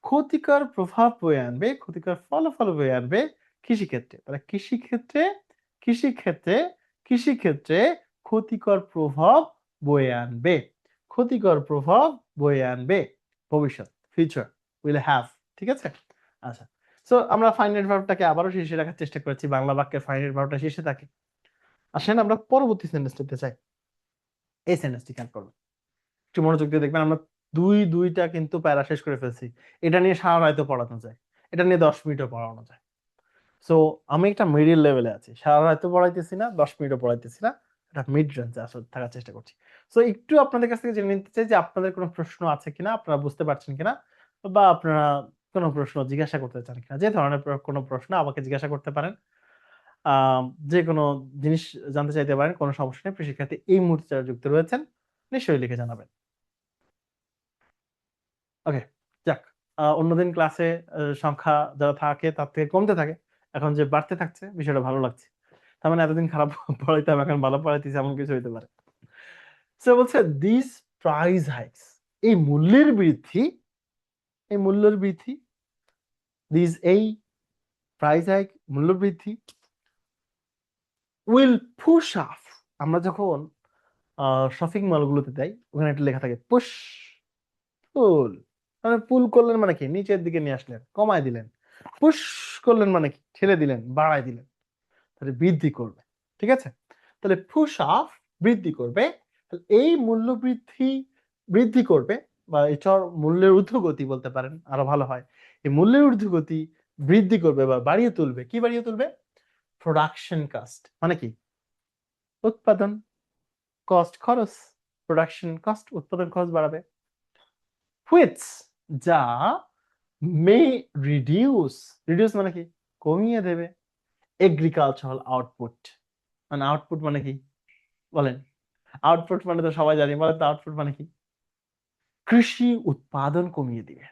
ক্ষতিকর প্রভাব বয়ে আনবে, ক্ষতিকর ফলাফল বয়ে আনবে কৃষিক্ষেত্রে। তাহলে কৃষিক্ষেত্রে কৃষিক্ষেত্রে ক্ষতিকর প্রভাব বয়ে আনবে, ক্ষতিকর প্রভাব বয়ে আনবে ভবিষ্যৎ, ফিউচার উইল হ্যাভ। ঠিক আছে? আচ্ছা, সো আমরা ফাইনাইট ভার্বটাকে আবারও শীর্ষে রাখার চেষ্টা করেছি, বাংলা বাক্যের ফাইনাইট ভার্বটা শীর্ষে থাকে। আসেন আমরা পরবর্তী সেন্টেন্সটিতে চাই। এই সেন্টেন্সটি খেয়াল করবেন, একটু মনোযোগ দিয়ে দেখবেন। আমরা দুইটা কিন্তু প্যারা শেষ করে ফেলছি। এটা নিয়ে সারা রাত পড়ানো যায়, এটা নিয়ে 10 মিনিটও পড়ানো যায়। সো আমি একটা মিডিল লেভেলে আছি, সারা রাত পড়াইতেছি না, 10 মিনিটও পড়াইতেছি না, এটা মিড রেঞ্জে আসলে থাকার চেষ্টা করছি। সো একটু আপনাদের কাছ থেকে জেনে নিতে চাই যে আপনাদের কোনো প্রশ্ন আছে কিনা, আপনারা বুঝতে পারছেন কিনা, বা আপনারা কোনো প্রশ্ন জিজ্ঞাসা করতে চান কিনা। যে ধরনের কোনো প্রশ্ন আমাকে জিজ্ঞাসা করতে পারেন, যে কোনো জিনিস জানতে চাইতে পারেন, কোনো সমস্যা নেই। প্রিয় শিক্ষার্থী, এই মুহূর্তে যারা যুক্ত রয়েছেন নিশ্চয়ই লিখে জানাবেন। ওকে, যাক। অন্যদিন ক্লাসে সংখ্যা যারা থাকে তার থেকে কমতে থাকে, এখন যে বাড়তে থাকছে বিষয়টা ভালো লাগছে। তার মানে এতদিন খারাপ পড়াইতাম, এখন ভালো পড়াইতেছি, এমন কিছু হইতে পারে। সে বলছে দিস প্রাইস হাইকস, এই মূল্যের বৃদ্ধি, এই মূল্যের বৃদ্ধি, এই প্রাইস হাইক মূল্য বৃদ্ধি উইল পুশ আপ। আমরা যখন শপিং মলগুলোতে যাই, ওখানে একটা লেখা থাকে পুশ পুল। মানে পুল করলেন মানে কি, নিচের দিকে নিয়ে আসলেন, কমায় দিলেন। পুশ করলেন মানে কি, ঠেলে দিলেন, বাড়ায় দিলেন, তাহলে বৃদ্ধি করবে। ঠিক আছে? তাহলে পুশ আপ বৃদ্ধি করবে। এই মূল্য বৃদ্ধি বৃদ্ধি করবে, বা এটার মূল্যের ঊর্ধ্বগতি বলতে পারেন, আরো ভালো হয়। এই মূল্যের ঊর্ধ্বগতি বৃদ্ধি করবে বা বাড়িয়ে তুলবে। কি বাড়িয়ে তুলবে? প্রোডাকশন কস্ট মানে কি? উৎপাদন কস্ট, খরচ। প্রোডাকশন কস্ট, উৎপাদন খরচ বাড়াবে। হুইচ, যা মে রিডিউস, রিডিউস মানে কি? কমিয়ে দেবে এগ্রিকালচারাল আউটপুট। মানে আউটপুট মানে কি বলেন? আউটপুট মানে তো সবাই জানি, বলেন তো আউটপুট মানে কি? কৃষি উৎপাদন কমিয়ে দিবে।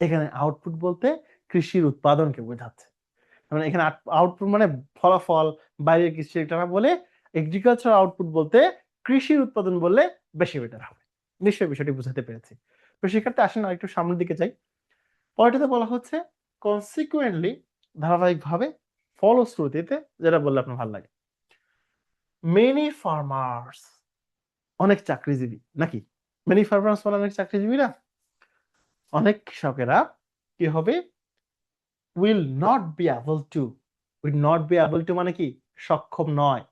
এখানে আউটপুট বলতে কৃষির উৎপাদনকে বোঝাচ্ছে। মানে এখানে আউটপুট মানে ফলাফল, বাইরের কিছু এটা না বলে এগ্রিকালচার আউটপুট বলতে কৃষির উৎপাদন বললে বেশি বেটার হবে। নিশ্চয়ই বিষয়টি বুঝাতে পেরেছি। তো সেক্ষেত্রে আসেন আর একটু সামনের দিকে যাই। পরেরটাতে বলা হচ্ছে কনসিকুয়েন্টলি, ধারাবাহিকভাবে, ফলশ্রুতিতে, যেটা বললে আপনার ভালো লাগে। মেনি ফার্মার্স, অনেক চাকরিজীবী নাকি? মেনি ফার্মার্স মানে অনেক চাকরিজীবী না? অনেক কৃষকেরা কি হবে? Will not be able to. Will not be able to মানে কি? সক্ষম নয়,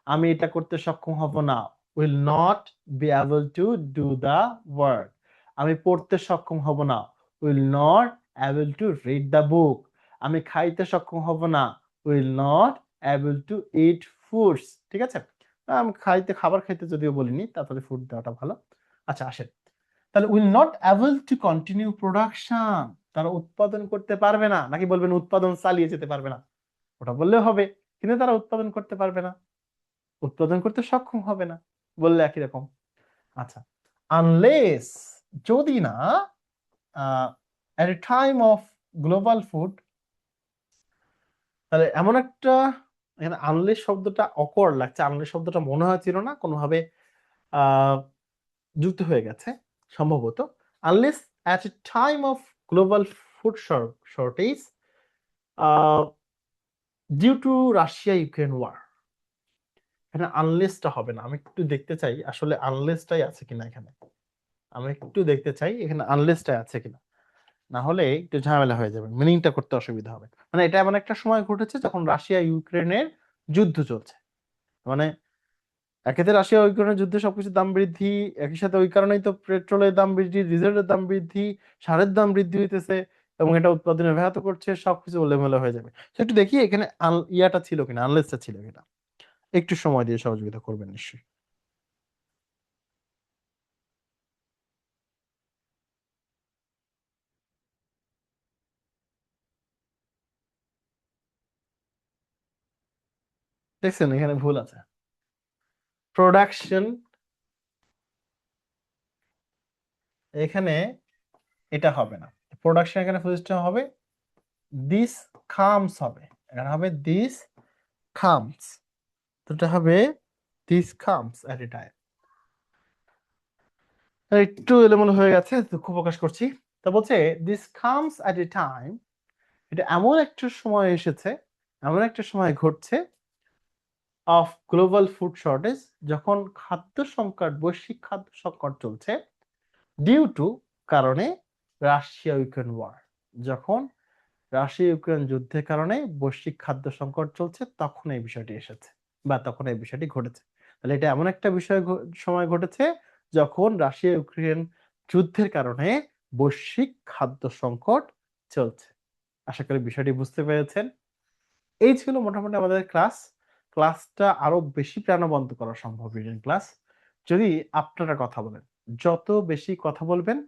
আমি এটা করতে সক্ষম হব না। Will not be able to do the work, আমি পড়তে সক্ষম হব না। Will not able to read দা বুক, আমি খাইতে সক্ষম হব না। Will not able to it foods. ঠিক আছে? আমি খাবার খাইতে যদিও বলিনি, তারপরে ফুড দেওয়াটা ভালো। আচ্ছা আসেন, তাহলে will not able to continue production, তারা উৎপাদন করতে পারবে না, নাকি বলবেন উৎপাদন চালিয়ে যেতে পারবে না? ওটা বললেও হবে, কিন্তু তারা উৎপাদন করতে পারবে না, উৎপাদন করতে সক্ষম হবে না, বললে একই রকম। আচ্ছা, আনলেস, যদি না, at a time of global food, তাহলে এমন একটা, এখানে আনলেস শব্দটা অকওয়ার্ড লাগছে, আনলেস শব্দটা মনে হচ্ছিল না কোনোভাবে আহ যুক্ত হয়ে গেছে সম্ভবত। Unless at a time of global food shortage due to Russia Ukraine war. এখানে আনলেসটা হবে না, আমি একটু দেখতে চাই আসলে আনলেসটাই আছে কিনা এখানে। আমি একটু দেখতে চাই এখানে আনলেসটাই আছে কিনা, না হলে একটু ঝামেলা হয়ে যাবে, মিনিংটা করতে অসুবিধা হবে। মানে এটা এমন একটা সময় ঘটেছে যখন রাশিয়া ইউক্রেনের যুদ্ধ চলছে। মানে একেতে রাশিয়া ইউক্রেনের যুদ্ধে সবকিছুর দাম বৃদ্ধি, একই সাথে ওই কারণেই তো পেট্রোলের দাম বৃদ্ধি, ডিজেলের দাম বৃদ্ধি, সারের দাম বৃদ্ধি হইতেছে, এবং এটা উৎপাদনে ব্যাহত করছে, সবকিছু এলোমেলো হয়ে যাবে। তো একটু দেখি এখানে ইয়াটা ছিল কিনা, আনলেসটা ছিল কিনা। একটু সময় দিয়ে সহযোগিতা করবেন নিশ্চয়ই। দেখছেন এখানে ভুল আছে। প্রোডাকশন, এখানে এটা হবে না, প্রোডাকশন এখানে ফুল স্টপ হবে, দিস কামস হবে, এখানে হবে দিস কামস, তো এটা হবে this comes at a time. একটু এলোমেলো হয়ে গেছে, দুঃখ প্রকাশ করছি। তো বলছে this comes at a time, এটা এমন একটা সময় এসেছে, এমন একটা সময় ঘটছে, অফ গ্লোবাল ফুড শর্টেজ, যখন খাদ্য সংকট, বৈশ্বিক খাদ্য সংকট চলছে, ডিউ টু, কারণে, রাশিয়া ইউক্রেন ওয়ার, যখন রাশিয়া ইউক্রেন যুদ্ধের কারণে বৈশ্বিক খাদ্য সংকট চলছে, তখন এই বিষয়টি এসেছে বা তখন এই বিষয়টি ঘটেছে। তাহলে এটা এমন একটা বিষয় সময় ঘটেছে যখন রাশিয়া ইউক্রেন যুদ্ধের কারণে বৈশ্বিক খাদ্য সংকট চলছে। আশা করি বিষয়টি বুঝতে পেরেছেন। এই ছিল মোটামুটি আমাদের ক্লাস। ক্লাসটা আরো বেশি প্রাণবন্ত করা সম্ভব রিডিং ক্লাস যদি আপনারা কথা বলেন। যত বেশি কথা বলবেন,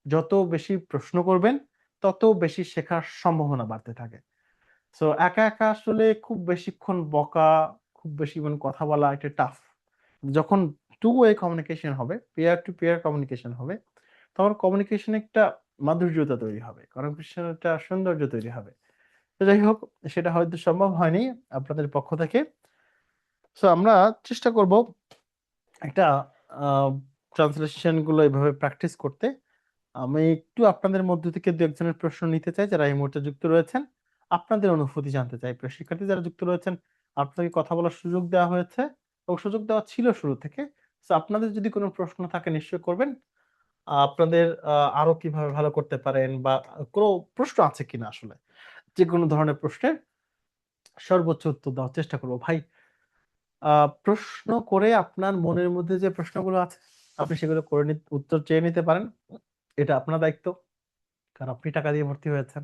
যত বেশি প্রশ্ন করবেন, তত বেশি শেখার সম্ভাবনা বাড়তে থাকে। সো একা একা আসলে খুব বেশিক্ষণ বকা, খুব বেশি কথা বলা একটা টাফ। যখন টু ওয়ে কমিউনিকেশন হবে, পেয়ার টু পেয়ার কমিউনিকেশন হবে, তখন কমিউনিকেশন একটা মাধুর্যতা তৈরি হবে, কমিউনিকেশন একটা সৌন্দর্য তৈরি হবে। তো যাই হোক, সেটা হয়তো সম্ভব হয়নি আপনাদের পক্ষ থেকে। সো আমরা চেষ্টা করব একটা ট্রান্সলেশন গুলো এভাবে প্র্যাকটিস করতে। আমি একটু আপনাদের মধ্য থেকে দু একজনের প্রশ্ন নিতে চাই যারা এই মুহূর্তে যুক্ত রয়েছেন, আপনাদের অনুভূতি জানতে চাই। প্রিয় শিক্ষার্থী যারা যুক্ত রয়েছেন, আপনাকে কথা বলার সুযোগ দেওয়া হয়েছে এবং সুযোগ দেওয়া ছিল শুরু থেকে। সো আপনাদের যদি কোনো প্রশ্ন থাকে নিশ্চয়ই করবেন। আপনাদের আরো কিভাবে ভালো করতে পারেন বা কোনো প্রশ্ন আছে কিনা, আসলে যে কোনো ধরনের প্রশ্নের সর্বোচ্চ উত্তর দেওয়ার চেষ্টা করবো। ভাই, প্রশ্ন করে আপনার মনের মধ্যে যে প্রশ্নগুলো আছে আপনি সেগুলো করে উত্তর চেয়ে নিতে পারেন। এটা আপনার দায়িত্ব, কারণ আপনি টাকা দিয়ে ভর্তি হয়েছেন,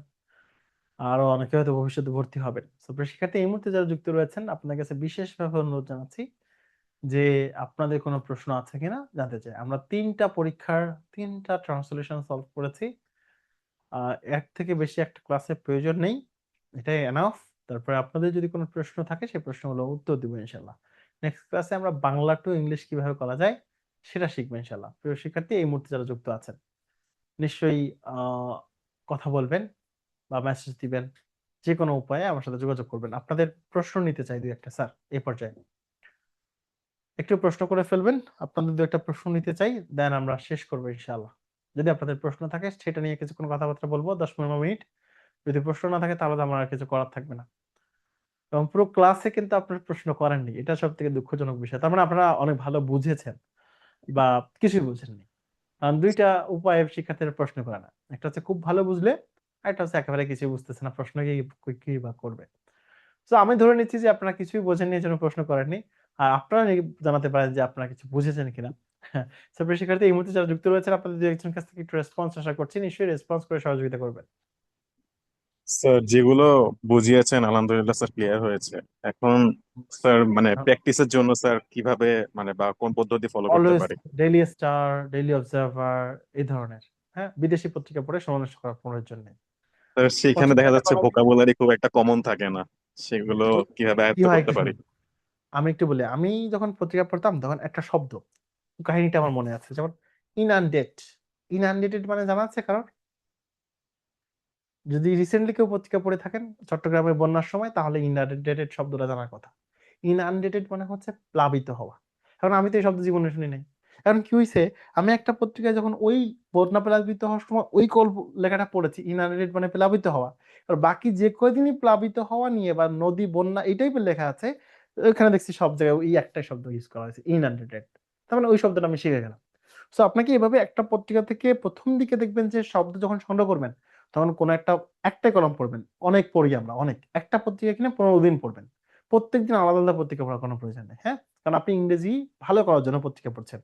আরো অনেকে হয়তো ভবিষ্যতে ভর্তি হবেন। তো প্রিয় শিক্ষার্থী, এই মুহূর্তে যারা যুক্ত রয়েছেন, আপনার কাছে বিশেষভাবে অনুরোধ জানাচ্ছি যে আপনাদের কোনো প্রশ্ন আছে কিনা জানতে চাই। আমরা 3টা পরীক্ষার 3টা ট্রান্সলেশন সলভ করেছি। এর থেকে বেশি একটা ক্লাসের প্রয়োজন নেই, এটাই এনাফ। তারপরে আপনাদের যদি কোনো প্রশ্ন থাকে সেই প্রশ্নগুলো উত্তর দিব ইনশাল্লাহ। নেক্সট ক্লাসে আমরা বাংলা টু ইংলিশ কিভাবে করা যায় সেটা শিখবো ইনশাল্লাহ। প্রিয় শিক্ষার্থী, এই মুহূর্তে যারা যুক্ত আছেন নিশ্চয়ই কথা বলবেন বা মেসেজ দিবেন, যে কোনো উপায়ে আমার সাথে যোগাযোগ করবেন। আপনাদের প্রশ্ন নিতে চাই দুই একটা, স্যার এই পর্যায়ে একটু প্রশ্ন করে ফেলবেন। আপনাদের দু একটা প্রশ্ন নিতে চাই, দেন আমরা শেষ করবো ইনশাআল্লাহ। যদি আপনাদের প্রশ্ন থাকে সেটা নিয়ে কিছুক্ষণ কথাবার্তা বলবো, 10-15 মিনিট। যদি প্রশ্ন না থাকে তাহলে তো আমার আর কিছু করার থাকবে না। এবং পুরো ক্লাসে কিন্তু আপনার প্রশ্ন করেননি, এটা সব থেকে দুঃখজনক বিষয়। তার মানে আপনারা অনেক ভালো বুঝেছেন বা কিছুই বুঝেননি। কারণ দুইটা উপায়ে শিক্ষার্থীরা প্রশ্ন করে না, একটা হচ্ছে খুব ভালো বুঝলে, আর একটা হচ্ছে একেবারে কিছুই বুঝতেছে না, প্রশ্ন কি বা করবে। তো আমি ধরে নিচ্ছি যে আপনারা কিছুই বোঝেননি, এই জন্য প্রশ্ন করেননি। আর আপনারা জানাতে পারেন যে আপনারা কিছু বুঝেছেন কিনা। তো প্রিয় শিক্ষার্থী, এই মুহূর্তে যারা যুক্ত রয়েছেন, আপনাদের দু একজনের কাছ থেকে একটু রেসপন্স আশা করছি, নিশ্চয়ই রেসপন্স করে সহযোগিতা করবেন। স্যার যেগুলো বুঝিয়েছেন আলহামদুলিল্লাহ স্যার ক্লিয়ার হয়েছে। এখন স্যার মানে প্র্যাকটিসের জন্য স্যার কিভাবে মানে বা কোন পদ্ধতি ফলো করতে অলওয়েজ পারি? ডেইলি স্টার, ডেইলি অবজারভার, এই ধরনের, হ্যাঁ, বিদেশি পত্রিকা পড়ে সমালোচনার জন্য স্যার সেখানে দেখা পত্রিকাটা যাচ্ছে কলম। ভোকাবুলারি খুব একটা কমন থাকে না, সেগুলো কি কিভাবে কি আয়ত্ত হয় করতে একটু পারি? শুনুন, আমি একটু বলি। আমি যখন পত্রিকা পড়তাম তখন একটা শব্দ, কাহিনীটা আমার মনে আছে, যেমন ইনআনডেট। ইনআনডেটেড মানে জানা আছে কারণ? যদি রিসেন্টলি কেউ পত্রিকা পড়ে থাকেন চট্টগ্রামে বন্যার সময়, তাহলে ইনআনডেটেড শব্দটা জানার কথা। ইনআনডেটেড মানে হচ্ছে প্লাবিত হওয়া। এখন আমি তো এই শব্দ জীবনে শুনি নাই। এখন কি হয়েছে, আমি একটা পত্রিকায় যখন ওই বন্যা প্লাবিত হওয়ার সময় ওই লেখাটা পড়েছি, ইনআনডেটেড মানে প্লাবিত হওয়া, আর বাকি যে কয়দিনই প্লাবিত হওয়া নিয়ে বা নদী বন্যা এই টাইপের লেখা আছে, ওইখানে দেখছি সব জায়গায় ওই একটাই শব্দ ইউজ করা হয়েছে, ইনআনডেটেড। তার মানে ওই শব্দটা আমি শিখে গেলাম। সো আপনাকে এভাবে একটা পত্রিকা থেকে প্রথম দিকে দেখবেন যে শব্দ যখন সংগ্রহ করবেন, তখন কোন একটাই কলম পড়বেন। অনেক পড়ি আমরা, অনেক, একটা পত্রিকা কিনে 15 দিন পড়বেন। প্রত্যেকদিন আলাদা আলাদা পত্রিকা পড়ার কোনো প্রয়োজন নেই, হ্যাঁ। কারণ আপনি ইংরেজি ভালো করার জন্য পত্রিকা পড়ছেন,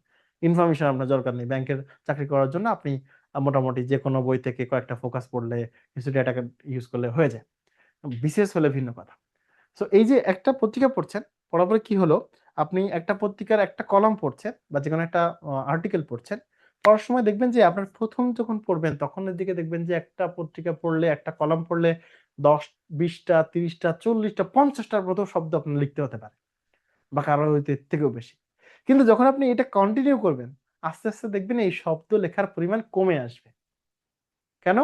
ইনফরমেশন আপনার দরকার নেই। ব্যাংকের চাকরি করার জন্য আপনি মোটামুটি যে কোনো বই থেকে কয়েকটা ফোকাস পড়লে, কিছু ডেটাকে ইউজ করলে হয়ে যায়। বিশেষ হলে ভিন্ন কথা। সো এই যে একটা পত্রিকা পড়ছেন, পড়ার পরে কি হলো, আপনি একটা পত্রিকার একটা কলাম পড়ছেন বা যে কোনো একটা আর্টিকেল পড়ছেন, পড়ার সময় দেখবেন যে আপনার প্রথম যখন পড়বেন তখনের দিকে দেখবেন যে একটা পত্রিকা পড়লে, একটা কলাম পড়লে 10, 20টা, 30টা, 40টা, 50টার মতো শব্দ আপনার লিখতে হতে পারে, বা কারো হইতে এর থেকেও বেশি। কিন্তু যখন আপনি এটা কন্টিনিউ করবেন, আস্তে আস্তে দেখবেন এই শব্দ লেখার পরিমাণ কমে আসবে। কেন?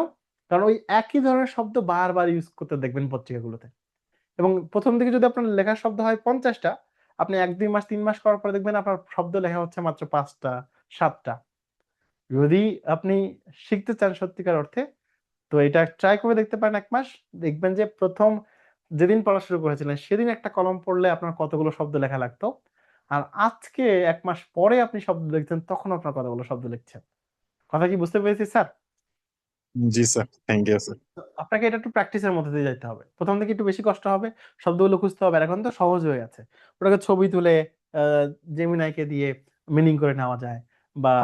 কারণ ওই একই ধরনের শব্দ বারবার ইউজ করতে দেখবেন পত্রিকাগুলোতে। এবং প্রথম দিকে যদি আপনার লেখার শব্দ হয় 50 টা, আপনি ১-২ মাস ৩ মাস করার পরে দেখবেন আপনার শব্দ লেখা হচ্ছে মাত্র ৫ টা, ৭ টা। যদি আপনি শিখতে চান সত্যিকার অর্থে, তো এটা ট্রাই করে দেখতে পারেন ১ মাস। দেখবেন যে ১ম যেদিন পড়া শুরু করেছিলেন সেদিন একটা কলম পড়লে আপনার কতগুলো শব্দ লেখা লাগতো। আর আজকে ১ মাস পরে আপনি শব্দ লিখছেন তখন আপনার কতগুলো শব্দ লিখছেন। কথা কি বুঝতে পেরেছি স্যার? জি স্যার, থ্যাংক ইউ স্যার। তো আপনাকে এটা একটু প্র্যাকটিসের মধ্যে দিয়ে যাইতে হবে। ১ম দিকে একটু বেশি কষ্ট হবে। শব্দগুলো খুঁজতে হবে। আর এখন তো সহজ হয়ে গেছে। ওটাকে ছবি তুলে আ জেমিনাইকে দিয়ে মিনিং করে নেওয়া যায়। বা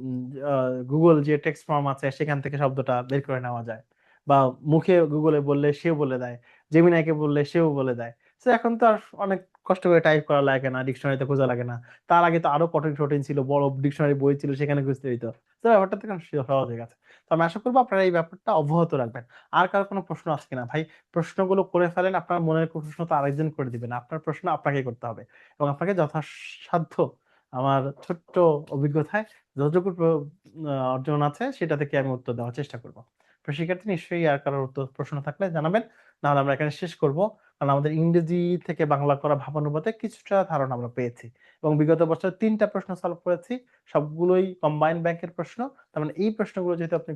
উম আ Google যে টেক্সট ফর্ম আছে সেখান থেকে শব্দটা বের করে নেওয়া যায়। বা মুখে Google এ বললে সেও বলে দেয়। জেমিনাইকে বললে সেও বলে দেয়। সো এখন তো আর অনেক কষ্ট করে টাইপ করা লাগে না, ডিকশনারিতে খোঁজা লাগে না। তার আগে তো আরো কঠিন ছিল। বড় ডিকশনারি বই ছিল সেখানে খুঁজতে হইতো। তো ব্যাপারটা তো এখন সহজ হয়ে গেছে। তো আমি আশা করব আপনারা এই ব্যাপারটা অব্যাহত রাখবেন। আর কারো কোনো প্রশ্ন আছে কিনা? ভাই প্রশ্নগুলো করে ফেলেন। আপনার মনের প্রশ্ন তো আরেকজন করে দিবে না। আপনার প্রশ্ন আপনাকেই করতে হবে। এবং আপনাকে যথাসাধ্য আমার ছোট্ট অভিজ্ঞতায় যতটুকু অর্জন আছে সেটা থেকে আমি উত্তর দেওয়ার চেষ্টা করব। তো শিক্ষার্থী নিশ্চয়ই আর কারোর প্রশ্ন থাকলে জানাবেন। নাহলে আমরা এখানে শেষ করব। কারণ আমাদের ইংরেজি থেকে বাংলা করা ভাবানুবাদে কিছুটা ধারণা আমরা পেয়েছি। এবং বিগত বছর ৩ টা প্রশ্ন সলভ করেছি। সবগুলোই কম্বাইন্ড ব্যাংকের প্রশ্ন। তার মানে এই প্রশ্নগুলো যেহেতু আপনি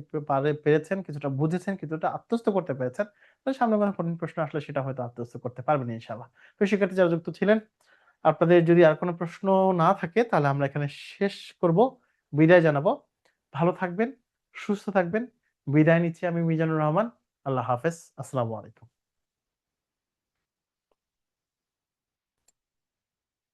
পেরেছেন, কিছুটা বুঝেছেন, কিছুটা আত্মস্থ করতে পেরেছেন, তাহলে সামনে কোনো কঠিন প্রশ্ন আসলে সেটা হয়তো আত্মস্থ করতে পারবেন ইনশাআল্লাহ। তো শিক্ষার্থী যারা যুক্ত ছিলেন, আপনাদের যদি আর কোনো প্রশ্ন না থাকে তাহলে আমরা এখানে শেষ করব। বিদায় জানাবো। ভালো থাকবেন, সুস্থ থাকবেন। বিদায় নিচ্ছি আমি মিজানুর রহমান। আল্লাহ হাফেজ। আসসালামু আলাইকুম।